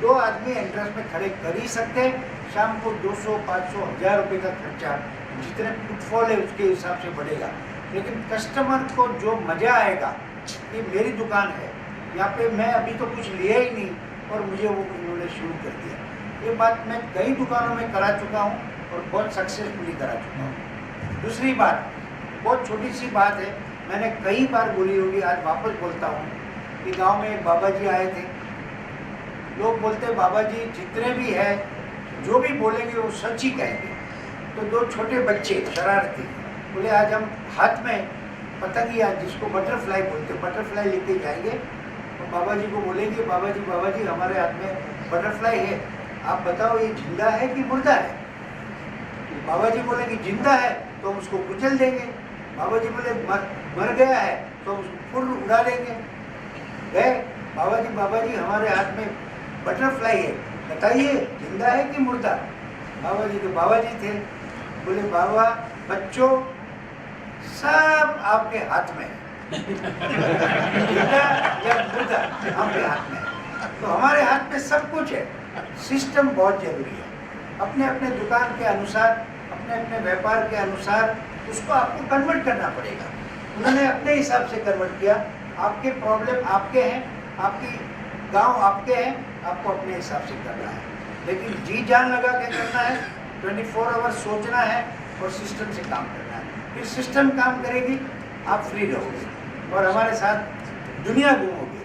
2 आदमी एंट्रेंस में खड़े कर ही सकते हैं। शाम को 200, 500, 1000 रुपये का खर्चा जितने फुटफॉल है उसके हिसाब से बढ़ेगा, लेकिन कस्टमर को जो मज़ा आएगा कि मेरी दुकान है यहाँ पे, मैं अभी तो कुछ लिया ही नहीं और मुझे वो इन्होंने शुरू कर दिया। ये बात मैं कई दुकानों में करा चुका हूँ और बहुत सक्सेसफुली करा चुका हूँ। दूसरी बात, बहुत छोटी सी बात है, मैंने कई बार बोली होगी, आज वापस बोलता हूँ कि गांव में एक बाबा जी आए थे। लोग बोलते बाबा जी जितने भी है जो भी बोलेंगे वो सच ही कहेंगे। तो 2 छोटे बच्चे शरारती बोले आज हम हाथ में पतंगिया, जिसको बटरफ्लाई बोलते, बटरफ्लाई लेके जाएंगे तो बाबा जी को बोलेंगे बाबा जी हमारे हाथ में बटरफ्लाई है, आप बताओ ये जिंदा है कि मुर्दा है। बाबा जी बोलेंगे जिंदा है तो हम उसको कुचल देंगे, बाबा जी बोले मर गया है तो हम उसको फुल उड़ा देंगे। गए बाबा जी हमारे हाथ में बटरफ्लाई है, बताइए जिंदा है कि मुर्दा। बाबा जी तो बाबा जी थे, बोले बाबा बच्चों सब आपके हाथ में है, जिंदा या मुर्दा आपके हाथ में है। तो हमारे हाथ में सब कुछ है। सिस्टम बहुत जरूरी है, अपने अपने दुकान के अनुसार, अपने अपने व्यापार के अनुसार उसको आपको कन्वर्ट करना पड़ेगा। उन्होंने अपने हिसाब से कन्वर्ट किया, आपके प्रॉब्लम आपके हैं, आपकी गांव आपके हैं, आपको अपने हिसाब से करना है, लेकिन जी जान लगा के करना है, 24 आवर सोचना है और सिस्टम से काम करना है। फिर सिस्टम काम करेगी, आप फ्री रहोगे और हमारे साथ दुनिया घूमोगे।